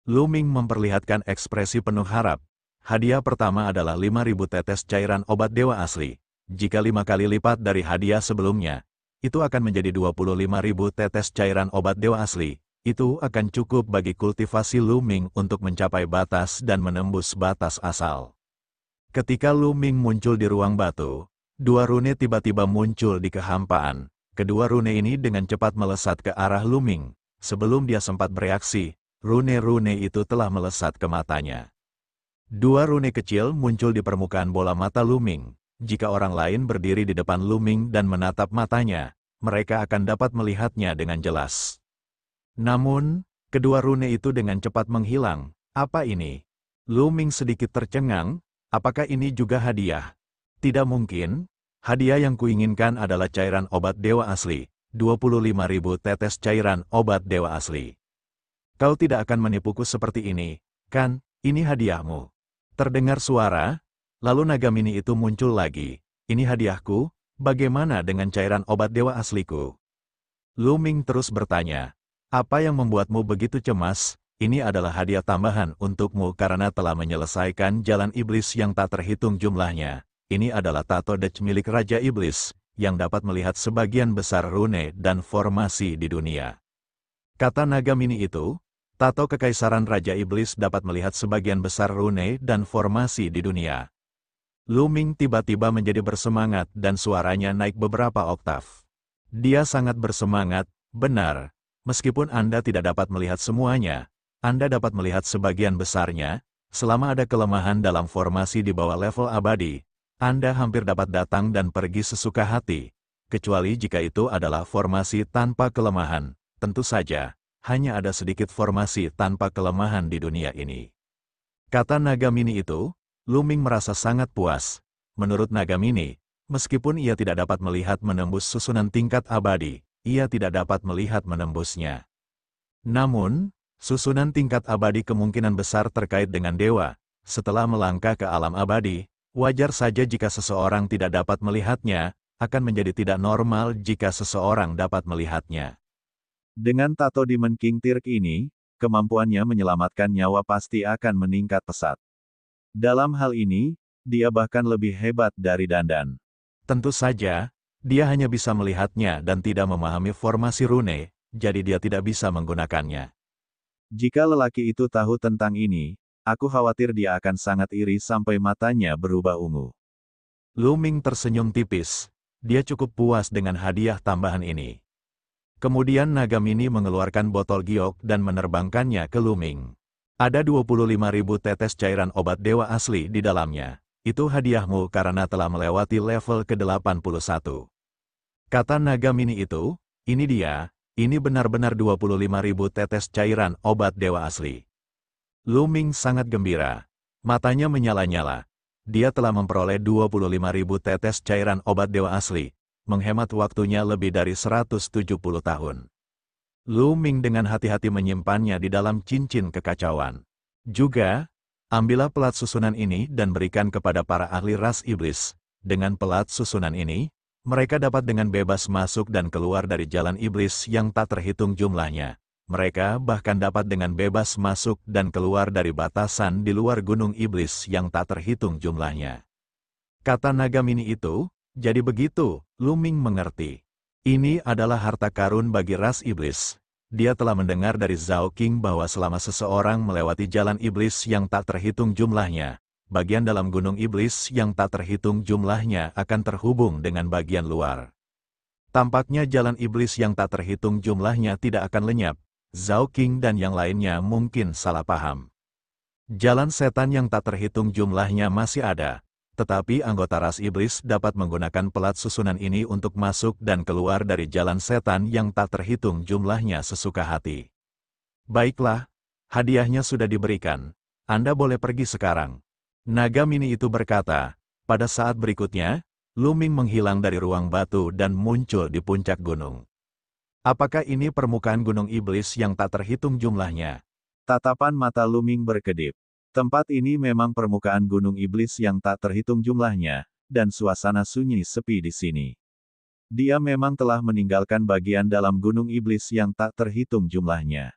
Lu Ming memperlihatkan ekspresi penuh harap. Hadiah pertama adalah 5.000 tetes cairan obat dewa asli. Jika 5 kali lipat dari hadiah sebelumnya, itu akan menjadi 25.000 tetes cairan obat dewa asli. Itu akan cukup bagi kultivasi Lu Ming untuk mencapai batas dan menembus batas asal. Ketika Lu Ming muncul di ruang batu, dua rune tiba-tiba muncul di kehampaan. Kedua rune ini dengan cepat melesat ke arah Lu Ming. Sebelum dia sempat bereaksi, rune-rune itu telah melesat ke matanya. Dua rune kecil muncul di permukaan bola mata Lu Ming. Jika orang lain berdiri di depan Lu Ming dan menatap matanya, mereka akan dapat melihatnya dengan jelas. Namun, kedua rune itu dengan cepat menghilang. Apa ini? Lu Ming sedikit tercengang. Apakah ini juga hadiah? Tidak mungkin. Hadiah yang kuinginkan adalah cairan obat dewa asli. 25.000 tetes cairan obat dewa asli. Kau tidak akan menipuku seperti ini, kan? Ini hadiahmu. Terdengar suara, lalu naga mini itu muncul lagi. Ini hadiahku, bagaimana dengan cairan obat dewa asliku? Lu Ming terus bertanya, apa yang membuatmu begitu cemas? Ini adalah hadiah tambahan untukmu karena telah menyelesaikan jalan iblis yang tak terhitung jumlahnya. Ini adalah tato dech milik Raja Iblis, yang dapat melihat sebagian besar rune dan formasi di dunia. Kata naga mini itu, tato kekaisaran Raja Iblis dapat melihat sebagian besar rune dan formasi di dunia. Lu Ming tiba-tiba menjadi bersemangat dan suaranya naik beberapa oktav. Dia sangat bersemangat, benar. Meskipun Anda tidak dapat melihat semuanya, Anda dapat melihat sebagian besarnya. Selama ada kelemahan dalam formasi di bawah level abadi, Anda hampir dapat datang dan pergi sesuka hati. Kecuali jika itu adalah formasi tanpa kelemahan. Tentu saja, hanya ada sedikit formasi tanpa kelemahan di dunia ini. Kata naga mini itu, Lu Ming merasa sangat puas. Menurut naga mini, meskipun ia tidak dapat melihat menembus susunan tingkat abadi, ia tidak dapat melihat menembusnya. Namun, susunan tingkat abadi kemungkinan besar terkait dengan dewa. Setelah melangkah ke alam abadi, wajar saja jika seseorang tidak dapat melihatnya, akan menjadi tidak normal jika seseorang dapat melihatnya. Dengan tato Demon King Tirk ini, kemampuannya menyelamatkan nyawa pasti akan meningkat pesat. Dalam hal ini, dia bahkan lebih hebat dari Dandan. Tentu saja, dia hanya bisa melihatnya dan tidak memahami formasi rune, jadi dia tidak bisa menggunakannya. Jika lelaki itu tahu tentang ini, aku khawatir dia akan sangat iri sampai matanya berubah ungu. Lu Ming tersenyum tipis. Dia cukup puas dengan hadiah tambahan ini. Kemudian naga mini mengeluarkan botol giok dan menerbangkannya ke Lu Ming. Ada 25.000 tetes cairan obat dewa asli di dalamnya. Itu hadiahmu karena telah melewati level ke-81. Kata naga mini itu, ini dia, ini benar-benar 25.000 tetes cairan obat dewa asli. Lu Ming sangat gembira. Matanya menyala-nyala. Dia telah memperoleh 25.000 tetes cairan obat dewa asli, menghemat waktunya lebih dari 170 tahun. Lu Ming dengan hati-hati menyimpannya di dalam cincin kekacauan. Juga, ambillah pelat susunan ini dan berikan kepada para ahli ras iblis. Dengan pelat susunan ini, mereka dapat dengan bebas masuk dan keluar dari jalan iblis yang tak terhitung jumlahnya. Mereka bahkan dapat dengan bebas masuk dan keluar dari batasan di luar gunung iblis yang tak terhitung jumlahnya. Kata naga mini itu, jadi begitu, Lu Ming mengerti. Ini adalah harta karun bagi ras iblis. Dia telah mendengar dari Zhao King bahwa selama seseorang melewati jalan iblis yang tak terhitung jumlahnya, bagian dalam gunung iblis yang tak terhitung jumlahnya akan terhubung dengan bagian luar. Tampaknya jalan iblis yang tak terhitung jumlahnya tidak akan lenyap. Zhao King dan yang lainnya mungkin salah paham. Jalan setan yang tak terhitung jumlahnya masih ada, tetapi anggota ras iblis dapat menggunakan pelat susunan ini untuk masuk dan keluar dari jalan setan yang tak terhitung jumlahnya sesuka hati. Baiklah, hadiahnya sudah diberikan. Anda boleh pergi sekarang. Naga mini itu berkata. Pada saat berikutnya, Lu Ming menghilang dari ruang batu dan muncul di puncak gunung. Apakah ini permukaan gunung iblis yang tak terhitung jumlahnya? Tatapan mata Lu Ming berkedip. Tempat ini memang permukaan gunung iblis yang tak terhitung jumlahnya, dan suasana sunyi sepi di sini. Dia memang telah meninggalkan bagian dalam gunung iblis yang tak terhitung jumlahnya.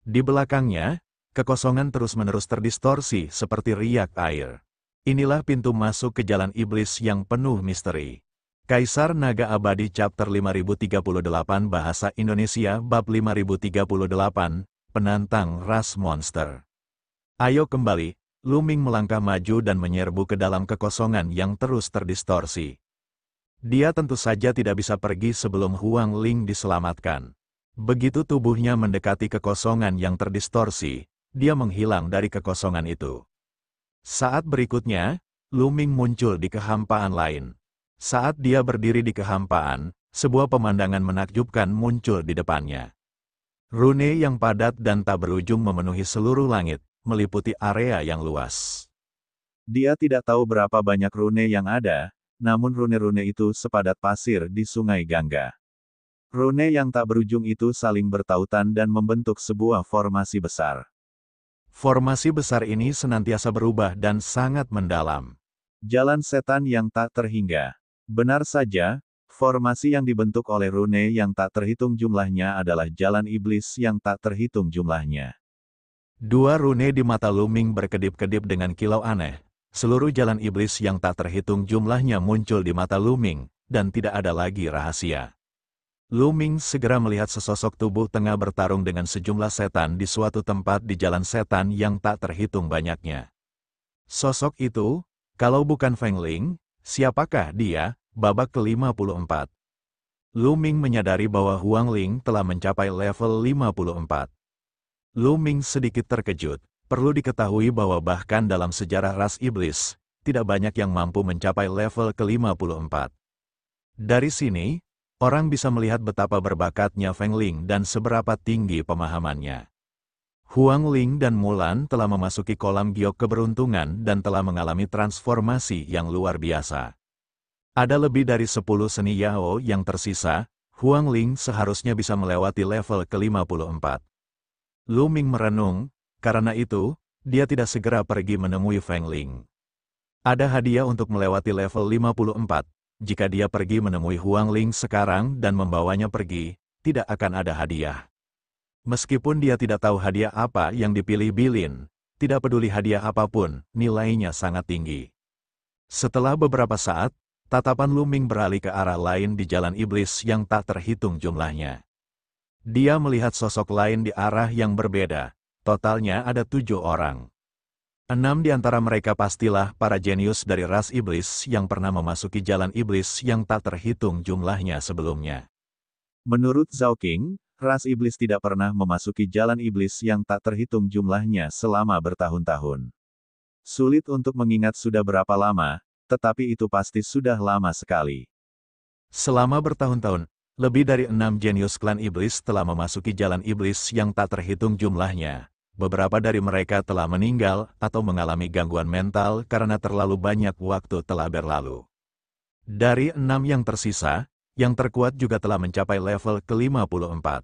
Di belakangnya, kekosongan terus-menerus terdistorsi seperti riak air. Inilah pintu masuk ke jalan iblis yang penuh misteri. Kaisar Naga Abadi Chapter 5038 Bahasa Indonesia Bab 5038, Penantang Ras Monster. Ayo kembali, Lu Ming melangkah maju dan menyerbu ke dalam kekosongan yang terus terdistorsi. Dia tentu saja tidak bisa pergi sebelum Huang Ling diselamatkan. Begitu tubuhnya mendekati kekosongan yang terdistorsi, dia menghilang dari kekosongan itu. Saat berikutnya, Lu Ming muncul di kehampaan lain. Saat dia berdiri di kehampaan, sebuah pemandangan menakjubkan muncul di depannya. Rune yang padat dan tak berujung memenuhi seluruh langit, meliputi area yang luas. Dia tidak tahu berapa banyak rune yang ada, namun rune-rune itu sepadat pasir di sungai Gangga. Rune yang tak berujung itu saling bertautan dan membentuk sebuah formasi besar. Formasi besar ini senantiasa berubah dan sangat mendalam. Jalan setan yang tak terhingga. Benar saja, formasi yang dibentuk oleh rune yang tak terhitung jumlahnya adalah jalan iblis yang tak terhitung jumlahnya. Dua rune di mata Lu Ming berkedip-kedip dengan kilau aneh. Seluruh jalan iblis yang tak terhitung jumlahnya muncul di mata Lu Ming, dan tidak ada lagi rahasia. Lu Ming segera melihat sesosok tubuh tengah bertarung dengan sejumlah setan di suatu tempat di jalan setan yang tak terhitung banyaknya. Sosok itu, kalau bukan Feng Ling, siapakah dia? Babak ke-54. Lu Ming menyadari bahwa Huang Ling telah mencapai level 54. Lu Ming sedikit terkejut. Perlu diketahui bahwa bahkan dalam sejarah ras iblis, tidak banyak yang mampu mencapai level ke-54. Dari sini, orang bisa melihat betapa berbakatnya Feng Ling dan seberapa tinggi pemahamannya. Huang Ling dan Mulan telah memasuki kolam giok keberuntungan dan telah mengalami transformasi yang luar biasa. Ada lebih dari 10 seni Yao yang tersisa, Huang Ling seharusnya bisa melewati level ke-54. Lu Ming merenung, karena itu, dia tidak segera pergi menemui Feng Ling. Ada hadiah untuk melewati level 54, jika dia pergi menemui Huang Ling sekarang dan membawanya pergi, tidak akan ada hadiah. Meskipun dia tidak tahu hadiah apa yang dipilih Bilin, tidak peduli hadiah apapun, nilainya sangat tinggi. Setelah beberapa saat, tatapan Lu Ming beralih ke arah lain di jalan iblis yang tak terhitung jumlahnya. Dia melihat sosok lain di arah yang berbeda, totalnya ada 7 orang. 6 di antara mereka pastilah para jenius dari ras iblis yang pernah memasuki jalan iblis yang tak terhitung jumlahnya sebelumnya. Menurut Zhao King, Ras iblis tidak pernah memasuki jalan iblis yang tak terhitung jumlahnya selama bertahun-tahun. Sulit untuk mengingat sudah berapa lama, tetapi itu pasti sudah lama sekali. Selama bertahun-tahun, lebih dari 6 jenius klan iblis telah memasuki jalan iblis yang tak terhitung jumlahnya. Beberapa dari mereka telah meninggal atau mengalami gangguan mental karena terlalu banyak waktu telah berlalu. Dari 6 yang tersisa, yang terkuat juga telah mencapai level ke-54.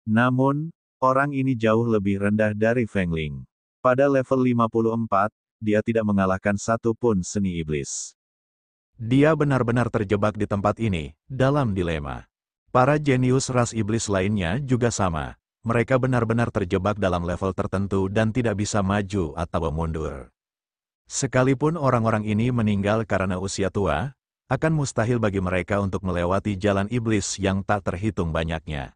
Namun, orang ini jauh lebih rendah dari Feng Ling. Pada level 54, dia tidak mengalahkan satu pun seni iblis. Dia benar-benar terjebak di tempat ini, dalam dilema. Para jenius ras iblis lainnya juga sama. Mereka benar-benar terjebak dalam level tertentu dan tidak bisa maju atau mundur. Sekalipun orang-orang ini meninggal karena usia tua, akan mustahil bagi mereka untuk melewati jalan iblis yang tak terhitung banyaknya.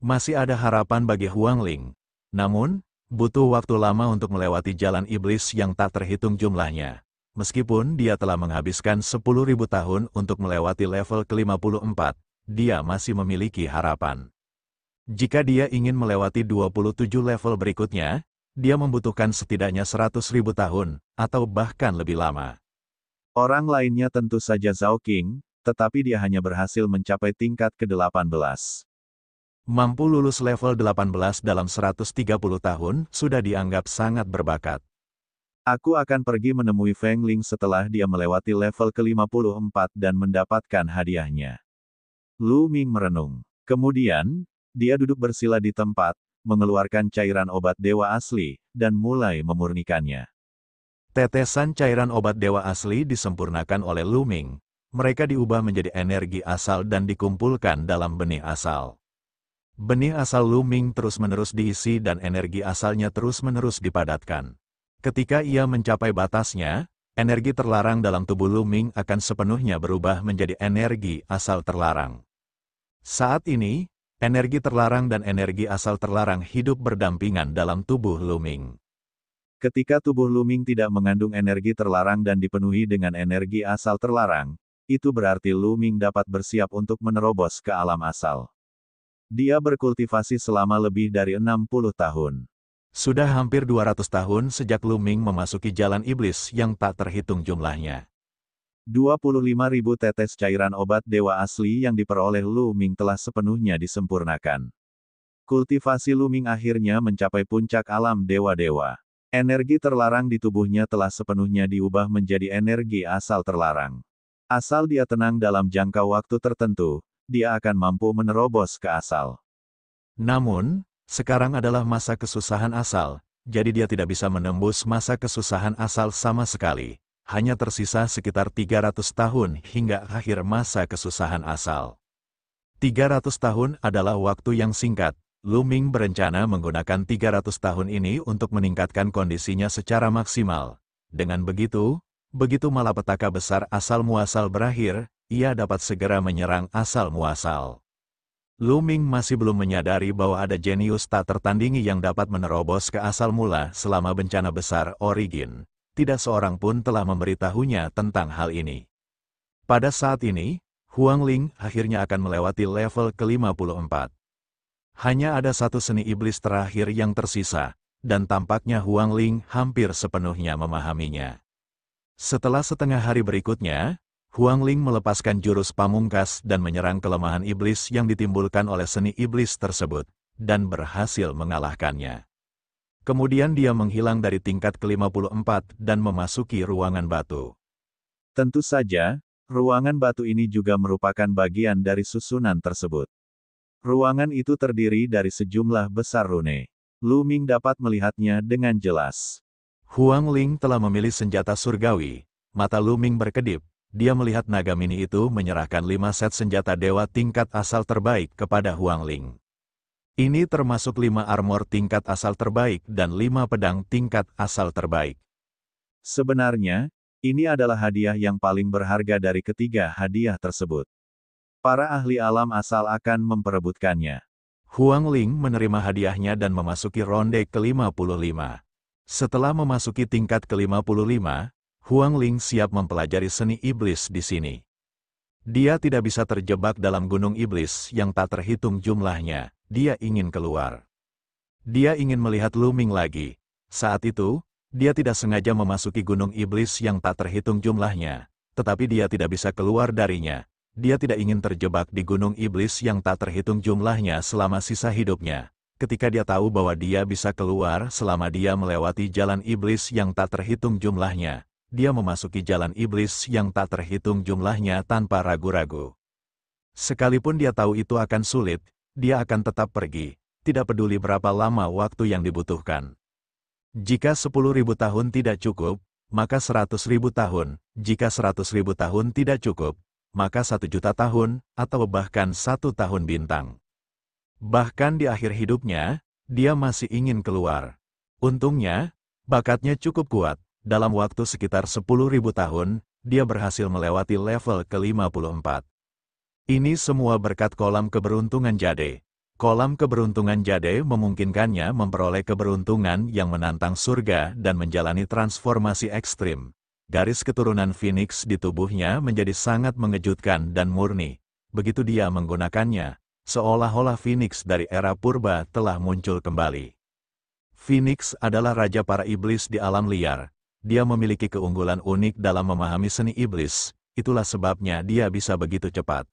Masih ada harapan bagi Huang Ling. Namun, butuh waktu lama untuk melewati jalan iblis yang tak terhitung jumlahnya. Meskipun dia telah menghabiskan 10.000 tahun untuk melewati level ke-54, dia masih memiliki harapan. Jika dia ingin melewati 27 level berikutnya, dia membutuhkan setidaknya 100.000 tahun, atau bahkan lebih lama. Orang lainnya tentu saja Zhao Qing, tetapi dia hanya berhasil mencapai tingkat ke-18. Mampu lulus level 18 dalam 130 tahun sudah dianggap sangat berbakat. Aku akan pergi menemui Feng Ling setelah dia melewati level ke-54 dan mendapatkan hadiahnya. Lu Ming merenung. Kemudian, dia duduk bersila di tempat, mengeluarkan cairan obat dewa asli, dan mulai memurnikannya. Tetesan cairan obat dewa asli disempurnakan oleh Lu Ming. Mereka diubah menjadi energi asal dan dikumpulkan dalam benih asal. Benih asal Lu Ming terus-menerus diisi dan energi asalnya terus-menerus dipadatkan. Ketika ia mencapai batasnya, energi terlarang dalam tubuh Lu Ming akan sepenuhnya berubah menjadi energi asal terlarang. Saat ini, energi terlarang dan energi asal terlarang hidup berdampingan dalam tubuh Lu Ming. Ketika tubuh Lu Ming tidak mengandung energi terlarang dan dipenuhi dengan energi asal terlarang, itu berarti Lu Ming dapat bersiap untuk menerobos ke alam asal. Dia berkultivasi selama lebih dari 60 tahun. Sudah hampir 200 tahun sejak Lu Ming memasuki jalan iblis yang tak terhitung jumlahnya. 25.000 tetes cairan obat dewa asli yang diperoleh Lu Ming telah sepenuhnya disempurnakan. Kultivasi Lu Ming akhirnya mencapai puncak alam dewa-dewa. Energi terlarang di tubuhnya telah sepenuhnya diubah menjadi energi asal terlarang. Asal dia tenang dalam jangka waktu tertentu, dia akan mampu menerobos ke asal. Namun, sekarang adalah masa kesusahan asal, jadi dia tidak bisa menembus masa kesusahan asal sama sekali. Hanya tersisa sekitar 300 tahun hingga akhir masa kesusahan asal. 300 tahun adalah waktu yang singkat. Lu Ming berencana menggunakan 300 tahun ini untuk meningkatkan kondisinya secara maksimal. Dengan begitu, begitu malapetaka besar asal muasal berakhir, ia dapat segera menyerang asal muasal. Lu Ming masih belum menyadari bahwa ada jenius tak tertandingi yang dapat menerobos ke asal mula selama bencana besar Origin. Tidak seorang pun telah memberitahunya tentang hal ini. Pada saat ini, Huang Ling akhirnya akan melewati level ke-54. Hanya ada satu seni iblis terakhir yang tersisa, dan tampaknya Huang Ling hampir sepenuhnya memahaminya. Setelah setengah hari berikutnya, Huang Ling melepaskan jurus pamungkas dan menyerang kelemahan iblis yang ditimbulkan oleh seni iblis tersebut, dan berhasil mengalahkannya. Kemudian dia menghilang dari tingkat ke-54 dan memasuki ruangan batu. Tentu saja, ruangan batu ini juga merupakan bagian dari susunan tersebut. Ruangan itu terdiri dari sejumlah besar rune. Lu Ming dapat melihatnya dengan jelas. Huang Ling telah memilih senjata surgawi. Mata Lu Ming berkedip. Dia melihat naga mini itu menyerahkan 5 set senjata dewa tingkat asal terbaik kepada Huang Ling. Ini termasuk 5 armor tingkat asal terbaik dan 5 pedang tingkat asal terbaik. Sebenarnya, ini adalah hadiah yang paling berharga dari ketiga hadiah tersebut. Para ahli alam asal akan memperebutkannya. Huang Ling menerima hadiahnya dan memasuki ronde ke-55. Setelah memasuki tingkat ke-55, Huang Ling siap mempelajari seni iblis di sini. Dia tidak bisa terjebak dalam gunung iblis yang tak terhitung jumlahnya. Dia ingin keluar. Dia ingin melihat Lu Ming lagi. Saat itu, dia tidak sengaja memasuki gunung iblis yang tak terhitung jumlahnya. Tetapi dia tidak bisa keluar darinya. Dia tidak ingin terjebak di gunung iblis yang tak terhitung jumlahnya selama sisa hidupnya. Ketika dia tahu bahwa dia bisa keluar selama dia melewati jalan iblis yang tak terhitung jumlahnya, dia memasuki jalan iblis yang tak terhitung jumlahnya tanpa ragu-ragu. Sekalipun dia tahu itu akan sulit, dia akan tetap pergi, tidak peduli berapa lama waktu yang dibutuhkan. Jika 10.000 tahun tidak cukup, maka 100.000 tahun. Jika 100.000 tahun tidak cukup, maka 1.000.000 tahun, atau bahkan 1 tahun bintang. Bahkan di akhir hidupnya, dia masih ingin keluar. Untungnya, bakatnya cukup kuat. Dalam waktu sekitar 10.000 tahun, dia berhasil melewati level ke-54. Ini semua berkat kolam keberuntungan Jade. Kolam keberuntungan Jade memungkinkannya memperoleh keberuntungan yang menantang surga dan menjalani transformasi ekstrim. Garis keturunan Phoenix di tubuhnya menjadi sangat mengejutkan dan murni. Begitu dia menggunakannya, seolah-olah Phoenix dari era purba telah muncul kembali. Phoenix adalah raja para iblis di alam liar. Dia memiliki keunggulan unik dalam memahami seni iblis, itulah sebabnya dia bisa begitu cepat.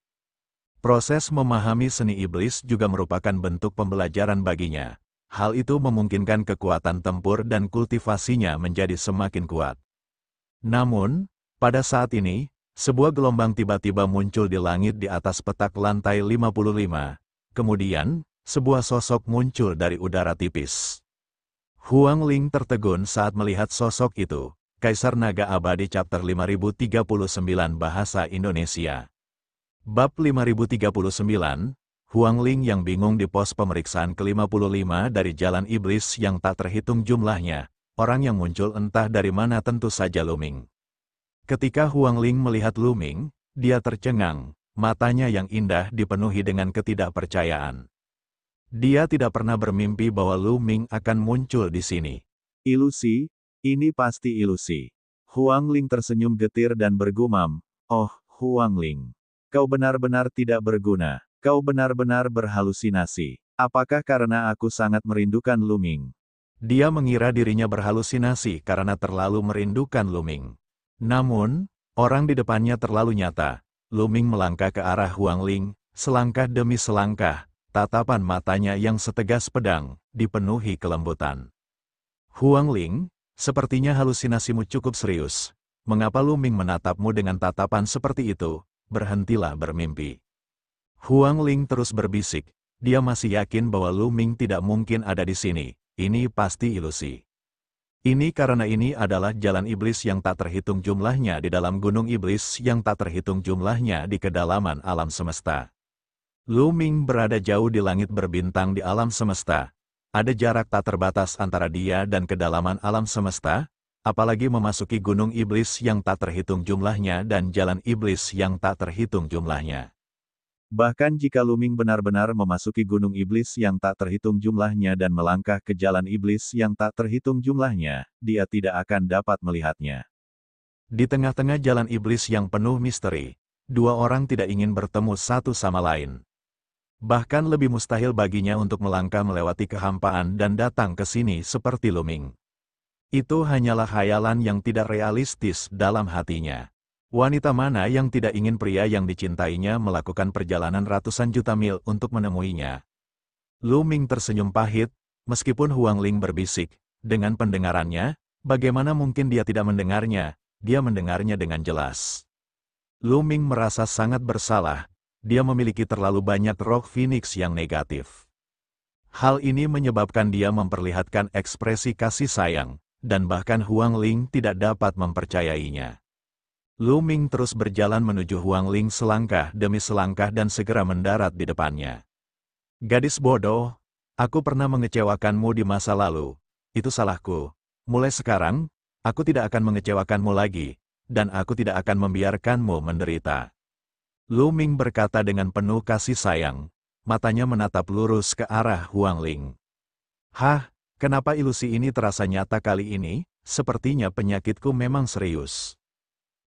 Proses memahami seni iblis juga merupakan bentuk pembelajaran baginya. Hal itu memungkinkan kekuatan tempur dan kultivasinya menjadi semakin kuat. Namun, pada saat ini, sebuah gelombang tiba-tiba muncul di langit di atas petak lantai 55. Kemudian, sebuah sosok muncul dari udara tipis. Huang Ling tertegun saat melihat sosok itu. Kaisar Naga Abadi Chapter 5039 Bahasa Indonesia. Bab 5039, Huang Ling yang bingung di pos pemeriksaan ke-55 dari jalan iblis yang tak terhitung jumlahnya. Orang yang muncul entah dari mana tentu saja Lu Ming. Ketika Huang Ling melihat Lu Ming, dia tercengang, matanya yang indah dipenuhi dengan ketidakpercayaan. Dia tidak pernah bermimpi bahwa Lu Ming akan muncul di sini. Ilusi, ini pasti ilusi. Huang Ling tersenyum getir dan bergumam, "Oh, Huang Ling. Kau benar-benar tidak berguna. Kau benar-benar berhalusinasi. Apakah karena aku sangat merindukan Lu Ming?" Dia mengira dirinya berhalusinasi karena terlalu merindukan Lu Ming. Namun, orang di depannya terlalu nyata. Lu Ming melangkah ke arah Huang Ling, selangkah demi selangkah, tatapan matanya yang setegas pedang, dipenuhi kelembutan. "Huang Ling, sepertinya halusinasimu cukup serius. Mengapa Lu Ming menatapmu dengan tatapan seperti itu? Berhentilah bermimpi." Huang Ling terus berbisik, dia masih yakin bahwa Lu Ming tidak mungkin ada di sini, ini pasti ilusi. Ini karena ini adalah jalan iblis yang tak terhitung jumlahnya di dalam gunung iblis yang tak terhitung jumlahnya di kedalaman alam semesta. Lu Ming berada jauh di langit berbintang di alam semesta. Ada jarak tak terbatas antara dia dan kedalaman alam semesta, apalagi memasuki gunung iblis yang tak terhitung jumlahnya dan jalan iblis yang tak terhitung jumlahnya. Bahkan jika Lu Ming benar-benar memasuki gunung iblis yang tak terhitung jumlahnya dan melangkah ke jalan iblis yang tak terhitung jumlahnya, dia tidak akan dapat melihatnya. Di tengah-tengah jalan iblis yang penuh misteri, dua orang tidak ingin bertemu satu sama lain. Bahkan lebih mustahil baginya untuk melangkah melewati kehampaan dan datang ke sini seperti Lu Ming. Itu hanyalah khayalan yang tidak realistis dalam hatinya. Wanita mana yang tidak ingin pria yang dicintainya melakukan perjalanan ratusan juta mil untuk menemuinya? Lu Ming tersenyum pahit, meskipun Huang Ling berbisik, dengan pendengarannya, bagaimana mungkin dia tidak mendengarnya? Dia mendengarnya dengan jelas. Lu Ming merasa sangat bersalah, dia memiliki terlalu banyak roh Phoenix yang negatif. Hal ini menyebabkan dia memperlihatkan ekspresi kasih sayang, dan bahkan Huang Ling tidak dapat mempercayainya. Lu Ming terus berjalan menuju Huang Ling selangkah demi selangkah dan segera mendarat di depannya. "Gadis bodoh, aku pernah mengecewakanmu di masa lalu. Itu salahku. Mulai sekarang, aku tidak akan mengecewakanmu lagi, dan aku tidak akan membiarkanmu menderita." Lu Ming berkata dengan penuh kasih sayang, matanya menatap lurus ke arah Huang Ling. "Hah, kenapa ilusi ini terasa nyata kali ini? Sepertinya penyakitku memang serius."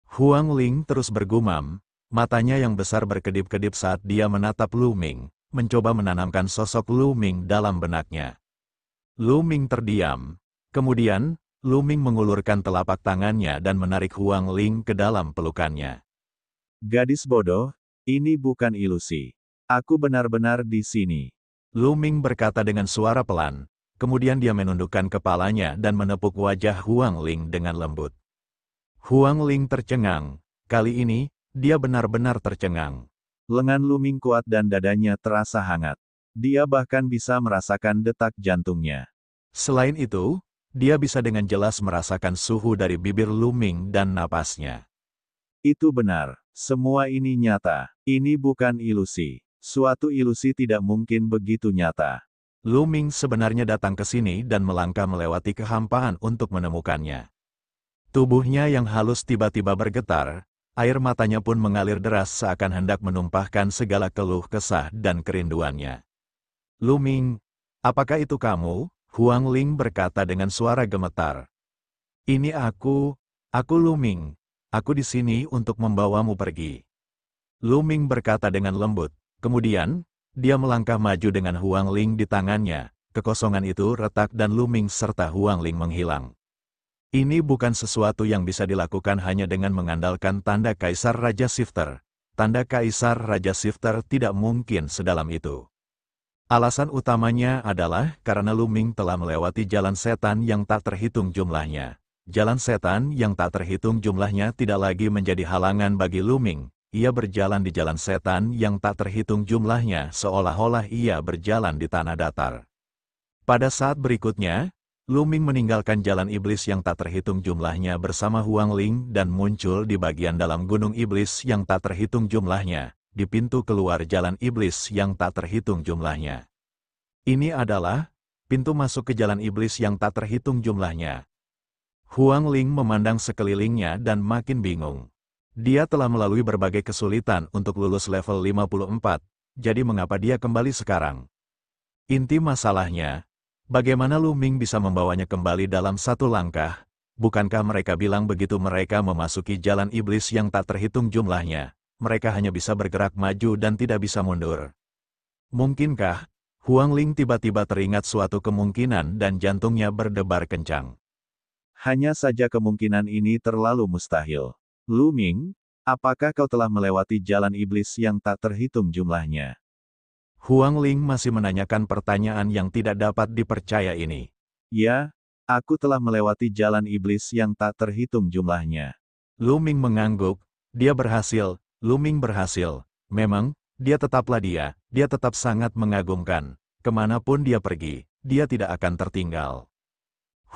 Huang Ling terus bergumam, Matanya yang besar berkedip-kedip saat dia menatap Lu Ming, mencoba menanamkan sosok Lu Ming dalam benaknya. Lu Ming terdiam. Kemudian, Lu Ming mengulurkan telapak tangannya dan menarik Huang Ling ke dalam pelukannya. Gadis bodoh, ini bukan ilusi. Aku benar-benar di sini. Lu Ming berkata dengan suara pelan, kemudian dia menundukkan kepalanya dan menepuk wajah Huang Ling dengan lembut. Huang Ling tercengang. Kali ini, dia benar-benar tercengang. Lengan Lu Ming kuat dan dadanya terasa hangat. Dia bahkan bisa merasakan detak jantungnya. Selain itu, dia bisa dengan jelas merasakan suhu dari bibir Lu Ming dan napasnya. Itu benar. Semua ini nyata. Ini bukan ilusi. Suatu ilusi tidak mungkin begitu nyata. Lu Ming sebenarnya datang ke sini dan melangkah melewati kehampaan untuk menemukannya. Tubuhnya yang halus tiba-tiba bergetar, air matanya pun mengalir deras seakan hendak menumpahkan segala keluh kesah dan kerinduannya. Lu Ming, apakah itu kamu? Huang Ling berkata dengan suara gemetar. Ini aku Lu Ming. Aku di sini untuk membawamu pergi. Lu Ming berkata dengan lembut. Kemudian, dia melangkah maju dengan Huang Ling di tangannya. Kekosongan itu retak dan Lu Ming serta Huang Ling menghilang. Ini bukan sesuatu yang bisa dilakukan hanya dengan mengandalkan tanda Kaisar Raja Shifter. Tanda Kaisar Raja Shifter tidak mungkin sedalam itu. Alasan utamanya adalah karena Lu Ming telah melewati jalan setan yang tak terhitung jumlahnya. Jalan setan yang tak terhitung jumlahnya tidak lagi menjadi halangan bagi Lu Ming. Ia berjalan di jalan setan yang tak terhitung jumlahnya seolah-olah ia berjalan di tanah datar. Pada saat berikutnya, Lu Ming meninggalkan jalan iblis yang tak terhitung jumlahnya bersama Huang Ling dan muncul di bagian dalam gunung iblis yang tak terhitung jumlahnya, di pintu keluar jalan iblis yang tak terhitung jumlahnya. Ini adalah pintu masuk ke jalan iblis yang tak terhitung jumlahnya. Huang Ling memandang sekelilingnya dan makin bingung. Dia telah melalui berbagai kesulitan untuk lulus level 54, jadi mengapa dia kembali sekarang? Inti masalahnya, bagaimana Lu Ming bisa membawanya kembali dalam satu langkah? Bukankah mereka bilang begitu mereka memasuki jalan iblis yang tak terhitung jumlahnya, mereka hanya bisa bergerak maju dan tidak bisa mundur? Mungkinkah? Huang Ling tiba-tiba teringat suatu kemungkinan dan jantungnya berdebar kencang. Hanya saja kemungkinan ini terlalu mustahil. Lu Ming, apakah kau telah melewati jalan iblis yang tak terhitung jumlahnya? Huang Ling masih menanyakan pertanyaan yang tidak dapat dipercaya ini. Ya, aku telah melewati jalan iblis yang tak terhitung jumlahnya. Lu Ming mengangguk, dia berhasil, Lu Ming berhasil. Memang, dia tetap sangat mengagumkan. Kemanapun dia pergi, dia tidak akan tertinggal.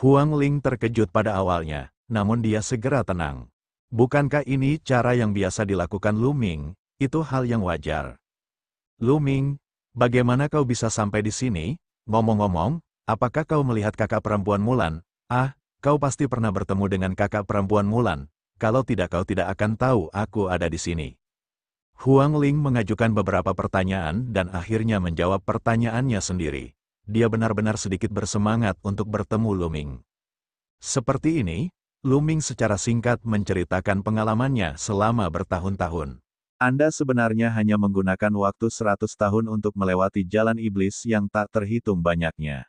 Huang Ling terkejut pada awalnya, namun dia segera tenang. Bukankah ini cara yang biasa dilakukan Lu Ming? Itu hal yang wajar. Lu Ming, bagaimana kau bisa sampai di sini? Ngomong-ngomong, apakah kau melihat kakak perempuan Mulan? Ah, kau pasti pernah bertemu dengan kakak perempuan Mulan. Kalau tidak kau tidak akan tahu aku ada di sini. Huang Ling mengajukan beberapa pertanyaan dan akhirnya menjawab pertanyaannya sendiri. Dia benar-benar sedikit bersemangat untuk bertemu Lu Ming. Seperti ini, Lu Ming secara singkat menceritakan pengalamannya selama bertahun-tahun. Anda sebenarnya hanya menggunakan waktu 100 tahun untuk melewati jalan iblis yang tak terhitung banyaknya.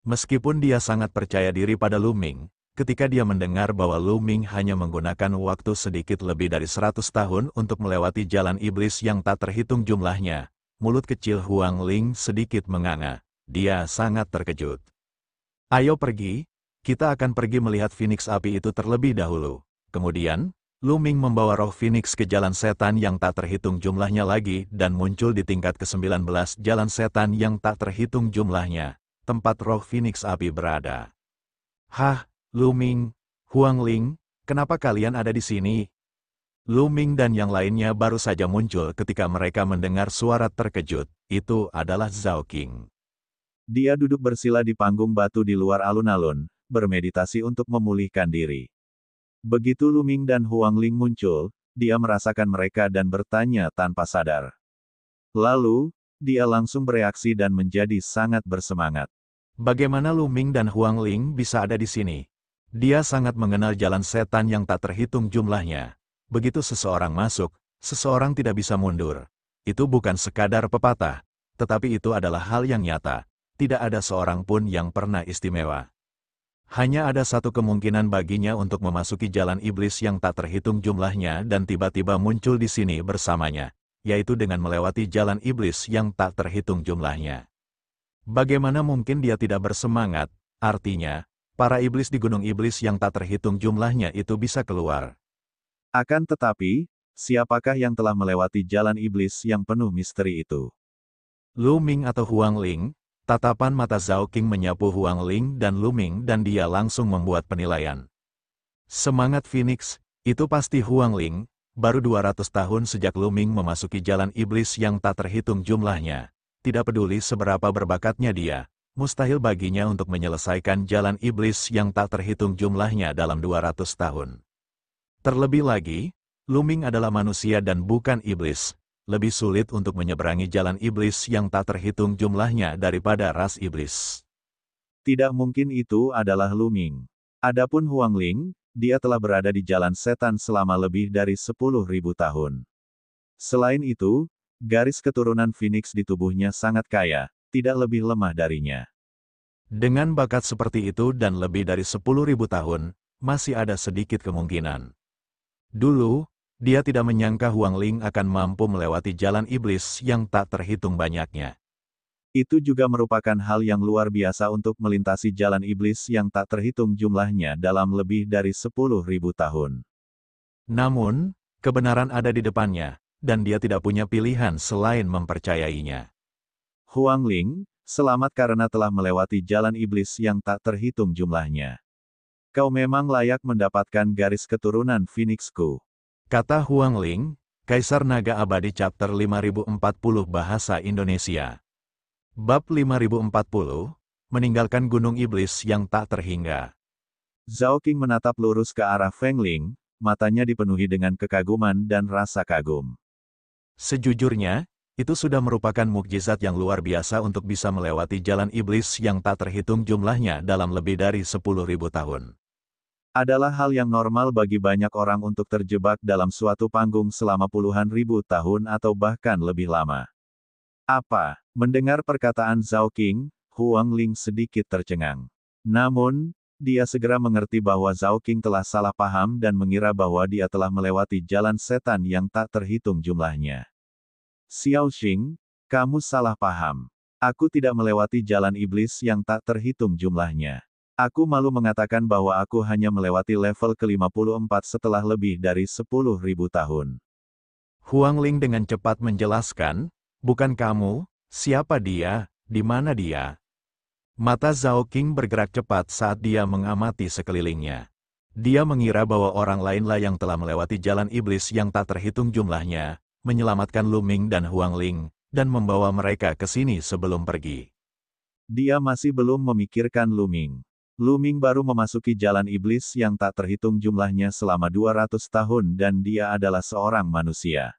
Meskipun dia sangat percaya diri pada Lu Ming, ketika dia mendengar bahwa Lu Ming hanya menggunakan waktu sedikit lebih dari 100 tahun untuk melewati jalan iblis yang tak terhitung jumlahnya, mulut kecil Huang Ling sedikit menganga. Dia sangat terkejut. Ayo pergi, kita akan pergi melihat Phoenix api itu terlebih dahulu. Kemudian, Lu Ming membawa roh Phoenix ke jalan setan yang tak terhitung jumlahnya lagi dan muncul di tingkat ke-19 jalan setan yang tak terhitung jumlahnya, tempat roh Phoenix api berada. Hah, Lu Ming, Huang Ling, kenapa kalian ada di sini? Lu Ming dan yang lainnya baru saja muncul ketika mereka mendengar suara terkejut. Itu adalah Zhao Qing. Dia duduk bersila di panggung batu di luar alun-alun, bermeditasi untuk memulihkan diri. Begitu Lu Ming dan Huang Ling muncul, dia merasakan mereka dan bertanya tanpa sadar. Lalu, dia langsung bereaksi dan menjadi sangat bersemangat. Bagaimana Lu Ming dan Huang Ling bisa ada di sini? Dia sangat mengenal jalan setan yang tak terhitung jumlahnya. Begitu seseorang masuk, Seseorang tidak bisa mundur. Itu bukan sekadar pepatah, tetapi itu adalah hal yang nyata. Tidak ada seorang pun yang pernah istimewa. Hanya ada satu kemungkinan baginya untuk memasuki jalan iblis yang tak terhitung jumlahnya dan tiba-tiba muncul di sini bersamanya, yaitu dengan melewati jalan iblis yang tak terhitung jumlahnya. Bagaimana mungkin dia tidak bersemangat? Artinya, para iblis di gunung iblis yang tak terhitung jumlahnya itu bisa keluar. Akan tetapi, siapakah yang telah melewati jalan iblis yang penuh misteri itu? Lu Ming atau Huang Ling? Tatapan mata Zhao King menyapu Huang Ling dan Lu Ming dan dia langsung membuat penilaian. Semangat Phoenix, itu pasti Huang Ling, baru 200 tahun sejak Lu Ming memasuki jalan iblis yang tak terhitung jumlahnya. Tidak peduli seberapa berbakatnya dia, mustahil baginya untuk menyelesaikan jalan iblis yang tak terhitung jumlahnya dalam 200 tahun. Terlebih lagi, Lu Ming adalah manusia dan bukan iblis. Lebih sulit untuk menyeberangi jalan iblis yang tak terhitung jumlahnya daripada ras iblis. Tidak mungkin itu adalah Lu Ming. Adapun Huang Ling, dia telah berada di jalan setan selama lebih dari 10.000 tahun. Selain itu, garis keturunan Phoenix di tubuhnya sangat kaya, tidak lebih lemah darinya. Dengan bakat seperti itu dan lebih dari 10.000 tahun, masih ada sedikit kemungkinan. Dulu, dia tidak menyangka Huang Ling akan mampu melewati jalan iblis yang tak terhitung banyaknya. Itu juga merupakan hal yang luar biasa untuk melintasi jalan iblis yang tak terhitung jumlahnya dalam lebih dari 10.000 tahun. Namun, kebenaran ada di depannya, dan dia tidak punya pilihan selain mempercayainya. Huang Ling, selamat karena telah melewati jalan iblis yang tak terhitung jumlahnya. Kau memang layak mendapatkan garis keturunan Phoenixku. Kata Huang Ling, Kaisar Naga Abadi Chapter 5040 Bahasa Indonesia. Bab 5040, Meninggalkan Gunung Iblis yang tak terhingga. Zhao King menatap lurus ke arah Feng Ling, matanya dipenuhi dengan kekaguman dan rasa kagum. Sejujurnya, itu sudah merupakan mukjizat yang luar biasa untuk bisa melewati jalan iblis yang tak terhitung jumlahnya dalam lebih dari 10.000 tahun. Adalah hal yang normal bagi banyak orang untuk terjebak dalam suatu panggung selama puluhan ribu tahun atau bahkan lebih lama. Apa? Mendengar perkataan Zhao King, Huang Ling sedikit tercengang. Namun, dia segera mengerti bahwa Zhao King telah salah paham dan mengira bahwa dia telah melewati jalan setan yang tak terhitung jumlahnya. Xiao Xing, kamu salah paham. Aku tidak melewati jalan iblis yang tak terhitung jumlahnya. Aku malu mengatakan bahwa aku hanya melewati level ke-54 setelah lebih dari 10.000 tahun. Huang Ling dengan cepat menjelaskan, bukan kamu, siapa dia, di mana dia? Mata Zhao King bergerak cepat saat dia mengamati sekelilingnya. Dia mengira bahwa orang lainlah yang telah melewati jalan iblis yang tak terhitung jumlahnya, menyelamatkan Lu Ming dan Huang Ling, dan membawa mereka ke sini sebelum pergi. Dia masih belum memikirkan Lu Ming. Lu Ming baru memasuki jalan iblis yang tak terhitung jumlahnya selama 200 tahun dan dia adalah seorang manusia.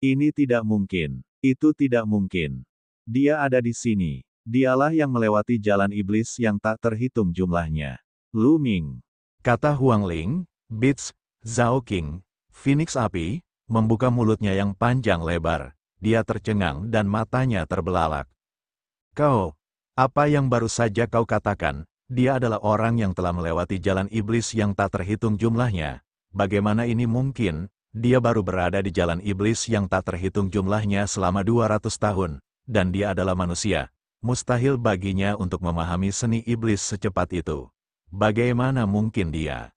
Ini tidak mungkin. Itu tidak mungkin. Dia ada di sini. Dialah yang melewati jalan iblis yang tak terhitung jumlahnya. Lu Ming. Kata Huang Ling, Beats, Zhao King, Phoenix Api, membuka mulutnya yang panjang lebar. Dia tercengang dan matanya terbelalak. Kau, apa yang baru saja kau katakan? Dia adalah orang yang telah melewati jalan iblis yang tak terhitung jumlahnya. Bagaimana ini mungkin? Dia baru berada di jalan iblis yang tak terhitung jumlahnya selama 200 tahun, dan dia adalah manusia. Mustahil baginya untuk memahami seni iblis secepat itu. Bagaimana mungkin dia?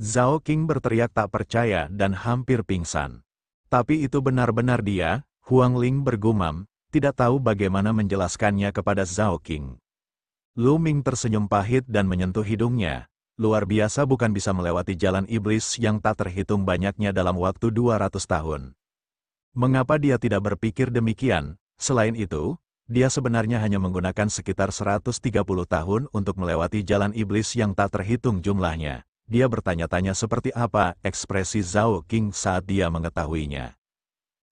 Zhao King berteriak tak percaya dan hampir pingsan. Tapi itu benar-benar dia, Huang Ling bergumam, tidak tahu bagaimana menjelaskannya kepada Zhao King. Lu Ming tersenyum pahit dan menyentuh hidungnya. Luar biasa bukan bisa melewati jalan iblis yang tak terhitung banyaknya dalam waktu 200 tahun. Mengapa dia tidak berpikir demikian? Selain itu, dia sebenarnya hanya menggunakan sekitar 130 tahun untuk melewati jalan iblis yang tak terhitung jumlahnya. Dia bertanya-tanya seperti apa ekspresi Zhao King saat dia mengetahuinya.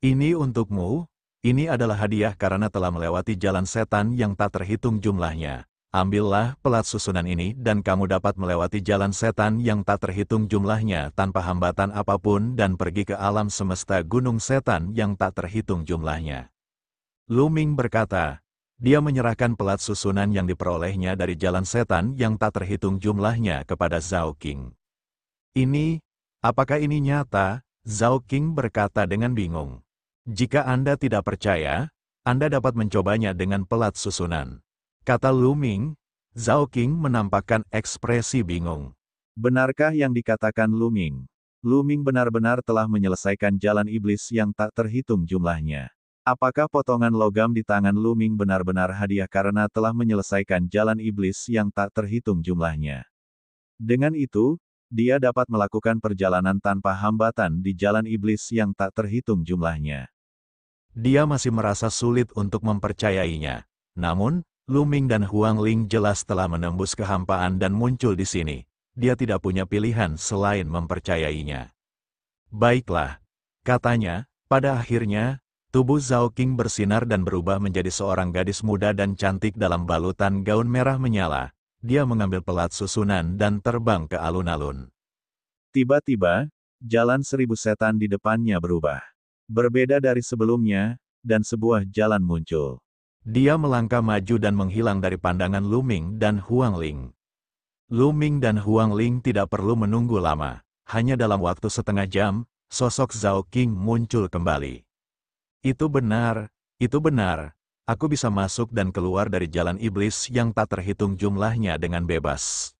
Ini untukmu, ini adalah hadiah karena telah melewati jalan setan yang tak terhitung jumlahnya. Ambillah pelat susunan ini dan kamu dapat melewati jalan setan yang tak terhitung jumlahnya tanpa hambatan apapun dan pergi ke alam semesta gunung setan yang tak terhitung jumlahnya. Lu Ming berkata, dia menyerahkan pelat susunan yang diperolehnya dari jalan setan yang tak terhitung jumlahnya kepada Zhao King. Apakah ini nyata? Zhao King berkata dengan bingung. Jika Anda tidak percaya, Anda dapat mencobanya dengan pelat susunan. Kata Lu Ming. Zhao King menampakkan ekspresi bingung. Benarkah yang dikatakan Lu Ming? Lu Ming benar-benar telah menyelesaikan jalan iblis yang tak terhitung jumlahnya. Apakah potongan logam di tangan Lu Ming benar-benar hadiah karena telah menyelesaikan jalan iblis yang tak terhitung jumlahnya? Dengan itu, dia dapat melakukan perjalanan tanpa hambatan di jalan iblis yang tak terhitung jumlahnya. Dia masih merasa sulit untuk mempercayainya. Namun, Lu Ming dan Huang Ling jelas telah menembus kehampaan dan muncul di sini. Dia tidak punya pilihan selain mempercayainya. Baiklah, katanya, pada akhirnya, tubuh Zhao King bersinar dan berubah menjadi seorang gadis muda dan cantik dalam balutan gaun merah menyala. Dia mengambil pelat susunan dan terbang ke alun-alun. Tiba-tiba, jalan 1000 setan di depannya berubah. Berbeda dari sebelumnya, dan sebuah jalan muncul. Dia melangkah maju dan menghilang dari pandangan Lu Ming dan Huang Ling. Lu Ming dan Huang Ling tidak perlu menunggu lama. Hanya dalam waktu setengah jam, sosok Zhao King muncul kembali. Itu benar. Aku bisa masuk dan keluar dari jalan iblis yang tak terhitung jumlahnya dengan bebas.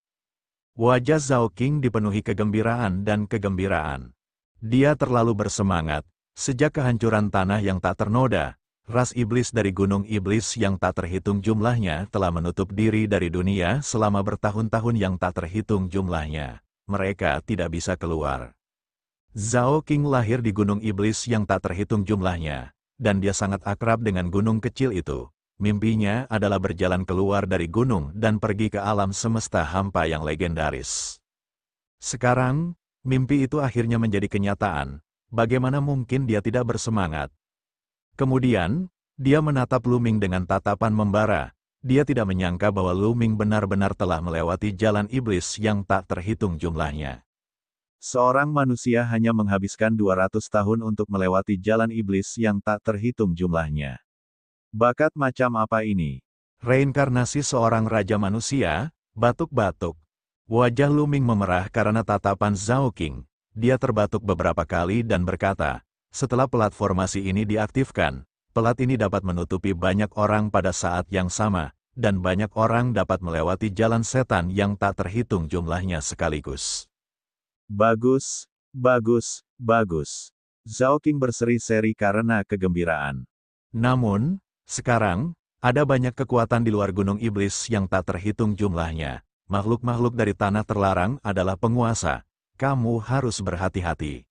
Wajah Zhao King dipenuhi kegembiraan dan kegembiraan. Dia terlalu bersemangat. Sejak kehancuran tanah yang tak ternoda, ras iblis dari gunung iblis yang tak terhitung jumlahnya telah menutup diri dari dunia selama bertahun-tahun yang tak terhitung jumlahnya. Mereka tidak bisa keluar. Zhao King lahir di gunung iblis yang tak terhitung jumlahnya, dan dia sangat akrab dengan gunung kecil itu. Mimpinya adalah berjalan keluar dari gunung dan pergi ke alam semesta hampa yang legendaris. Sekarang, mimpi itu akhirnya menjadi kenyataan. Bagaimana mungkin dia tidak bersemangat? Kemudian, dia menatap Lu Ming dengan tatapan membara. Dia tidak menyangka bahwa Lu Ming benar-benar telah melewati jalan iblis yang tak terhitung jumlahnya. Seorang manusia hanya menghabiskan 200 tahun untuk melewati jalan iblis yang tak terhitung jumlahnya. Bakat macam apa ini? Reinkarnasi seorang raja manusia, batuk-batuk. Wajah Lu Ming memerah karena tatapan Zhao King. Dia terbatuk beberapa kali dan berkata, setelah pelat formasi ini diaktifkan, pelat ini dapat menutupi banyak orang pada saat yang sama, dan banyak orang dapat melewati jalan setan yang tak terhitung jumlahnya sekaligus. Bagus. Zhao King berseri-seri karena kegembiraan. Namun, sekarang, ada banyak kekuatan di luar gunung iblis yang tak terhitung jumlahnya. Makhluk-makhluk dari tanah terlarang adalah penguasa. Kamu harus berhati-hati.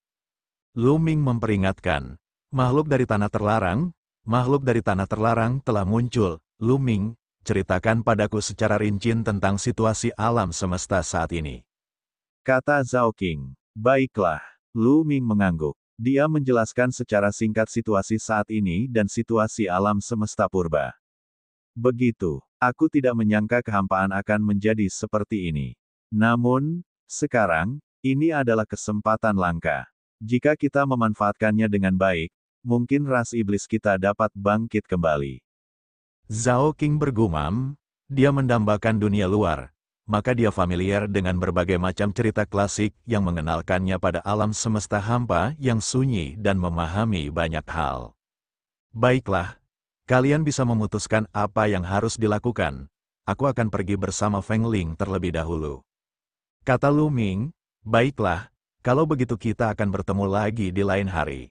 Lu Ming memperingatkan, makhluk dari tanah terlarang telah muncul. Lu Ming, ceritakan padaku secara rinci tentang situasi alam semesta saat ini. Kata Zhao King. Baiklah. Lu Ming mengangguk. Dia menjelaskan secara singkat situasi saat ini dan situasi alam semesta purba. Begitu, aku tidak menyangka kehampaan akan menjadi seperti ini. Namun, sekarang, ini adalah kesempatan langka. Jika kita memanfaatkannya dengan baik, mungkin ras iblis kita dapat bangkit kembali. Zhao King bergumam, dia mendambakan dunia luar, maka dia familiar dengan berbagai macam cerita klasik yang mengenalkannya pada alam semesta hampa yang sunyi dan memahami banyak hal. Baiklah, kalian bisa memutuskan apa yang harus dilakukan. Aku akan pergi bersama Feng Ling terlebih dahulu. Kata Lu Ming. Baiklah, kalau begitu kita akan bertemu lagi di lain hari.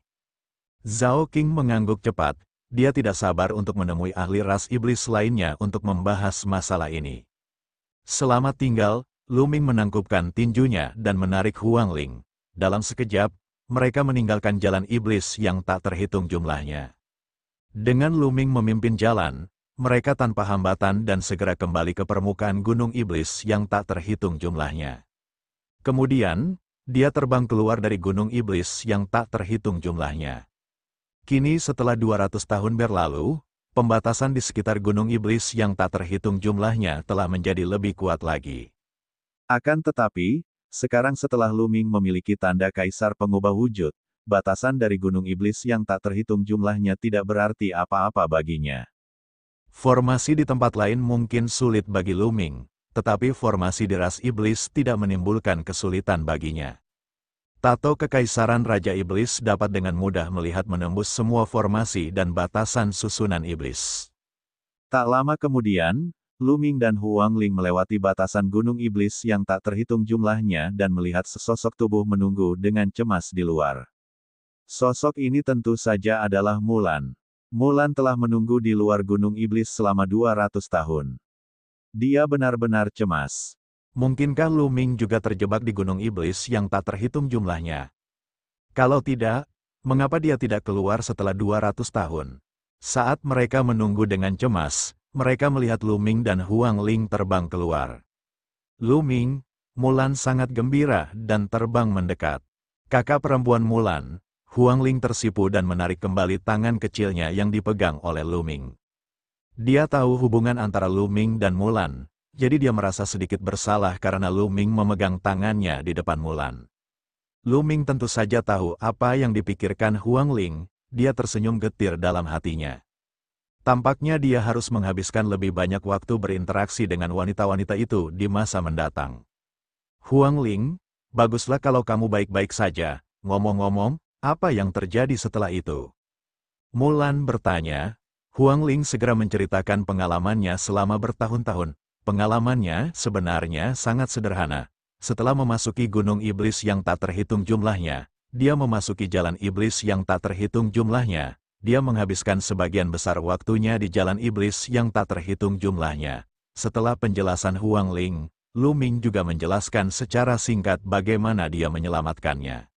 Zhao King mengangguk cepat, dia tidak sabar untuk menemui ahli ras iblis lainnya untuk membahas masalah ini. Selamat tinggal, Lu Ming menangkupkan tinjunya dan menarik Huang Ling. Dalam sekejap, mereka meninggalkan jalan iblis yang tak terhitung jumlahnya. Dengan Lu Ming memimpin jalan, mereka tanpa hambatan dan segera kembali ke permukaan gunung iblis yang tak terhitung jumlahnya. Kemudian, dia terbang keluar dari gunung iblis yang tak terhitung jumlahnya. Kini setelah 200 tahun berlalu, pembatasan di sekitar Gunung Iblis yang tak terhitung jumlahnya telah menjadi lebih kuat lagi. Akan tetapi, sekarang setelah Luming memiliki tanda Kaisar Pengubah Wujud, batasan dari Gunung Iblis yang tak terhitung jumlahnya tidak berarti apa-apa baginya. Formasi di tempat lain mungkin sulit bagi Luming, tetapi formasi di ras iblis tidak menimbulkan kesulitan baginya. Tato Kekaisaran Raja Iblis dapat dengan mudah melihat menembus semua formasi dan batasan susunan iblis. Tak lama kemudian, Luming dan Huangling melewati batasan Gunung Iblis yang tak terhitung jumlahnya dan melihat sesosok tubuh menunggu dengan cemas di luar. Sosok ini tentu saja adalah Mulan. Mulan telah menunggu di luar Gunung Iblis selama 200 tahun. Dia benar-benar cemas. Mungkinkah Luming juga terjebak di Gunung Iblis yang tak terhitung jumlahnya? Kalau tidak, mengapa dia tidak keluar setelah 200 tahun? Saat mereka menunggu dengan cemas, mereka melihat Luming dan Huangling terbang keluar. Luming, Mulan sangat gembira dan terbang mendekat. Kakak perempuan Mulan, Huangling tersipu dan menarik kembali tangan kecilnya yang dipegang oleh Luming. Dia tahu hubungan antara Luming dan Mulan. Jadi dia merasa sedikit bersalah karena Luming memegang tangannya di depan Mulan. Luming tentu saja tahu apa yang dipikirkan Huangling, dia tersenyum getir dalam hatinya. Tampaknya dia harus menghabiskan lebih banyak waktu berinteraksi dengan wanita-wanita itu di masa mendatang. Huangling, baguslah kalau kamu baik-baik saja. Ngomong-ngomong, apa yang terjadi setelah itu? Mulan bertanya. Huangling segera menceritakan pengalamannya selama bertahun-tahun. Pengalamannya sebenarnya sangat sederhana. Setelah memasuki Gunung Iblis yang tak terhitung jumlahnya, dia memasuki jalan iblis yang tak terhitung jumlahnya. Dia menghabiskan sebagian besar waktunya di jalan iblis yang tak terhitung jumlahnya. Setelah penjelasan Huangling, Luming juga menjelaskan secara singkat bagaimana dia menyelamatkannya.